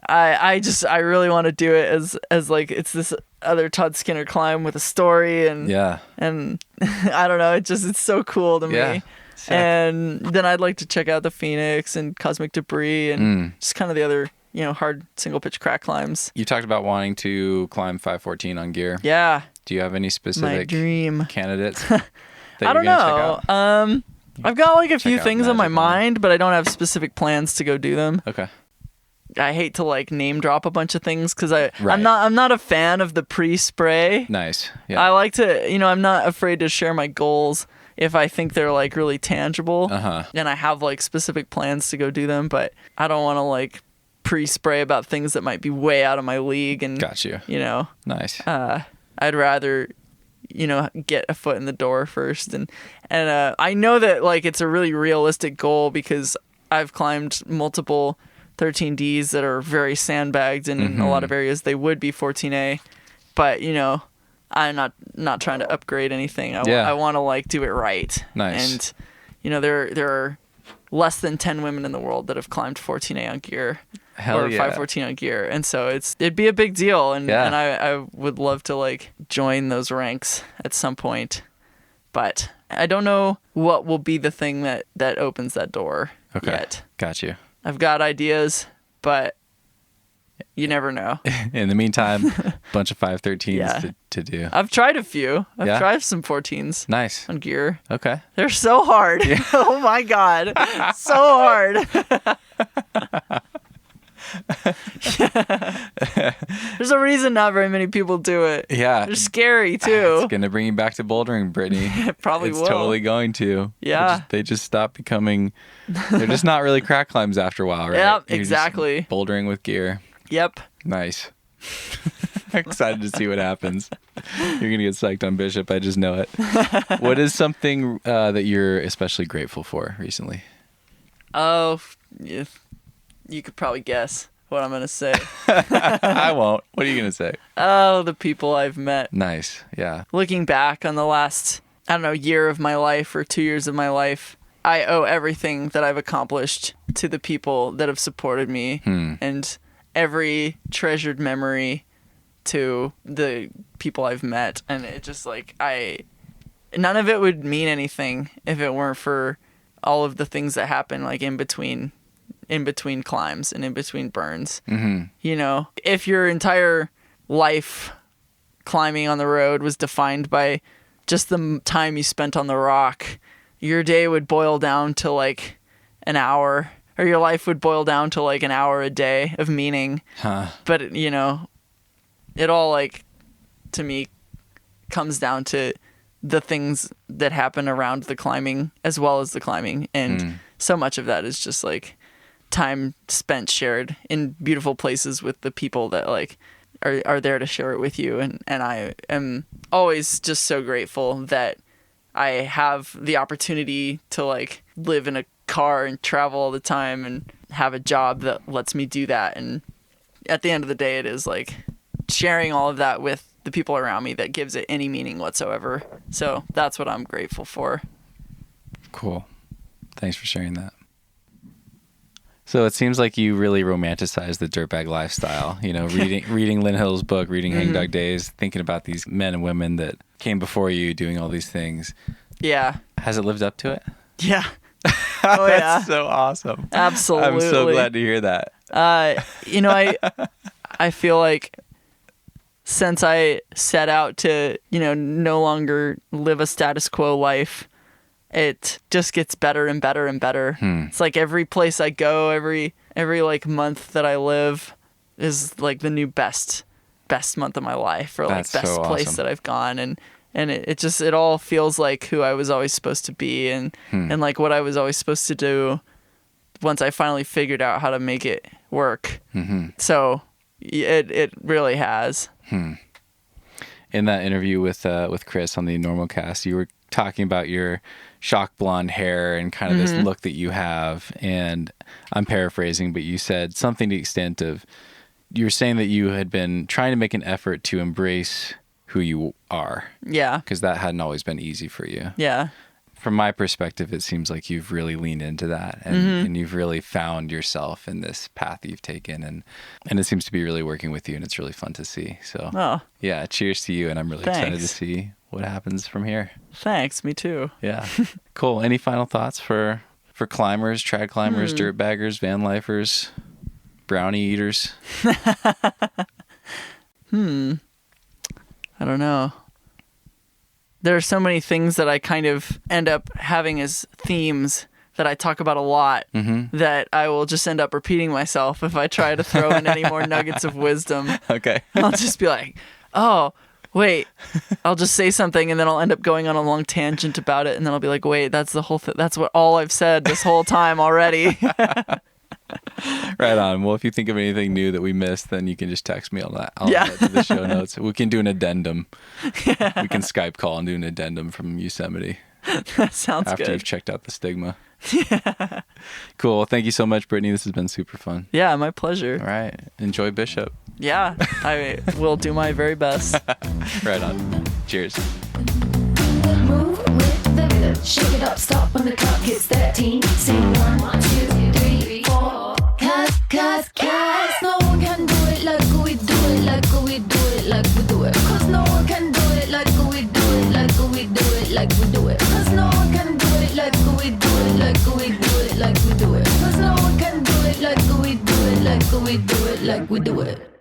I really want to do it as like it's this other Todd Skinner climb with a story, and and I don't know, it's so cool to me. Sick. And then I'd like to check out the Phoenix and Cosmic Debris and just kind of the other, hard single pitch crack climbs. You talked about wanting to climb 514 on gear. Yeah. Do you have any specific my dream candidates that I don't know. I've got like a few things on my mind, but I don't have specific plans to go do them. Okay. I hate to like name drop a bunch of things because I'm not a fan of the pre-spray. Nice. Yeah. I like to, I'm not afraid to share my goals if I think they're like really tangible and I have like specific plans to go do them, but I don't want to like pre-spray about things that might be way out of my league. And got you. Nice. I'd rather, get a foot in the door first. And I know that like it's a really realistic goal because I've climbed multiple 13Ds that are very sandbagged, and in a lot of areas they would be 14A, but I'm not trying to upgrade anything. I want to like do it right. Nice. And there are less than 10 women in the world that have climbed 14A on gear. Hell or yeah. 514 on gear, and so it'd be a big deal, and I would love to like join those ranks at some point, but I don't know what will be the thing that opens that door yet. Got you. I've got ideas, but you never know. In the meantime, a bunch of 513s to do. I've tried a few. I've tried some 14s. Nice. On gear. Okay. They're so hard. Yeah. Oh my God. So hard. There's a reason not very many people do it. Yeah. They're scary too. It's going to bring you back to bouldering, Brittany. It probably will. It's totally going to. Yeah. They just stop becoming, they're just not really crack climbs after a while, right? Yep, You're exactly. just bouldering with gear. Yep. Nice. Excited to see what happens. You're going to get psyched on Bishop. I just know it. What is something that you're especially grateful for recently? Oh, yeah. You could probably guess what I'm going to say. I won't. What are you going to say? Oh, the people I've met. Nice. Yeah. Looking back on the last, year of my life or 2 years of my life, I owe everything that I've accomplished to the people that have supported me, and every treasured memory to the people I've met. And it just like, none of it would mean anything if it weren't for all of the things that happen like in between climbs and in between burns. If your entire life climbing on the road was defined by just the time you spent on the rock, your day would boil down to like an hour, or your life would boil down to like an hour a day of meaning. But it all like, to me, comes down to the things that happen around the climbing as well as the climbing. And so much of that is just like time spent shared in beautiful places with the people that like are there to share it with you. And I am always just so grateful that I have the opportunity to like live in a car and travel all the time and have a job that lets me do that. And at the end of the day, it is like sharing all of that with the people around me that gives it any meaning whatsoever. So that's what I'm grateful for. Cool. Thanks for sharing that. So it seems like you really romanticize the dirtbag lifestyle, reading Lynn Hill's book, reading Hang Dog Days, thinking about these men and women that came before you doing all these things. Yeah. Has it lived up to it? Yeah. Oh, That's so awesome. Absolutely. I'm so glad to hear that. I feel like since I set out to, no longer live a status quo life, it just gets better and better and better. It's like every place I go, every like month that I live is like the new best month of my life, or like That's best so place awesome. that I've gone. And it all feels like who I was always supposed to be, and like what I was always supposed to do once I finally figured out how to make it work. So it really has. In that interview with Chris on the Normal Cast, you were talking about your shock blonde hair and kind of this look that you have. And I'm paraphrasing, but you said something to the extent of, you were saying that you had been trying to make an effort to embrace who you are. Yeah. Because that hadn't always been easy for you. Yeah. From my perspective, it seems like you've really leaned into that, and you've really found yourself in this path you've taken, and it seems to be really working with you, and it's really fun to see. So, Oh, yeah, cheers to you, and I'm really excited to Thanks. see what happens from here. thanks. Me too. Yeah, cool. Any final thoughts for climbers, trad climbers, dirt baggers, van lifers, brownie eaters? I don't know. There are so many things that I kind of end up having as themes that I talk about a lot that I will just end up repeating myself if I try to throw in any more nuggets of wisdom. Okay. I'll just be like, oh, wait. I'll just say something and then I'll end up going on a long tangent about it. And then I'll be like, wait, that's the whole thing. That's what all I've said this whole time already. Right on. Well, if you think of anything new that we missed, then you can just text me. I'll add that to the show notes. We can do an addendum. We can Skype call and do an addendum from Yosemite That sounds after good. you've checked out the Stigma. Cool. Well, thank you so much, Brittany. This has been super fun. Yeah, my pleasure. All right. Enjoy Bishop. Yeah, I will do my very best. Right on. Cheers. Move with the rhythm. Shake it up, stop when the clock hits 13. Sing 1, 2, 3, 4. Cause no one can do it like we do it, like we do it, like we do it. Cause no one can do it like we do it, like we do it, like we do it. Cause no one can do it like we do it, like we do it, like we do it. Cause no one can do it like we do it, like we do it, like we do it.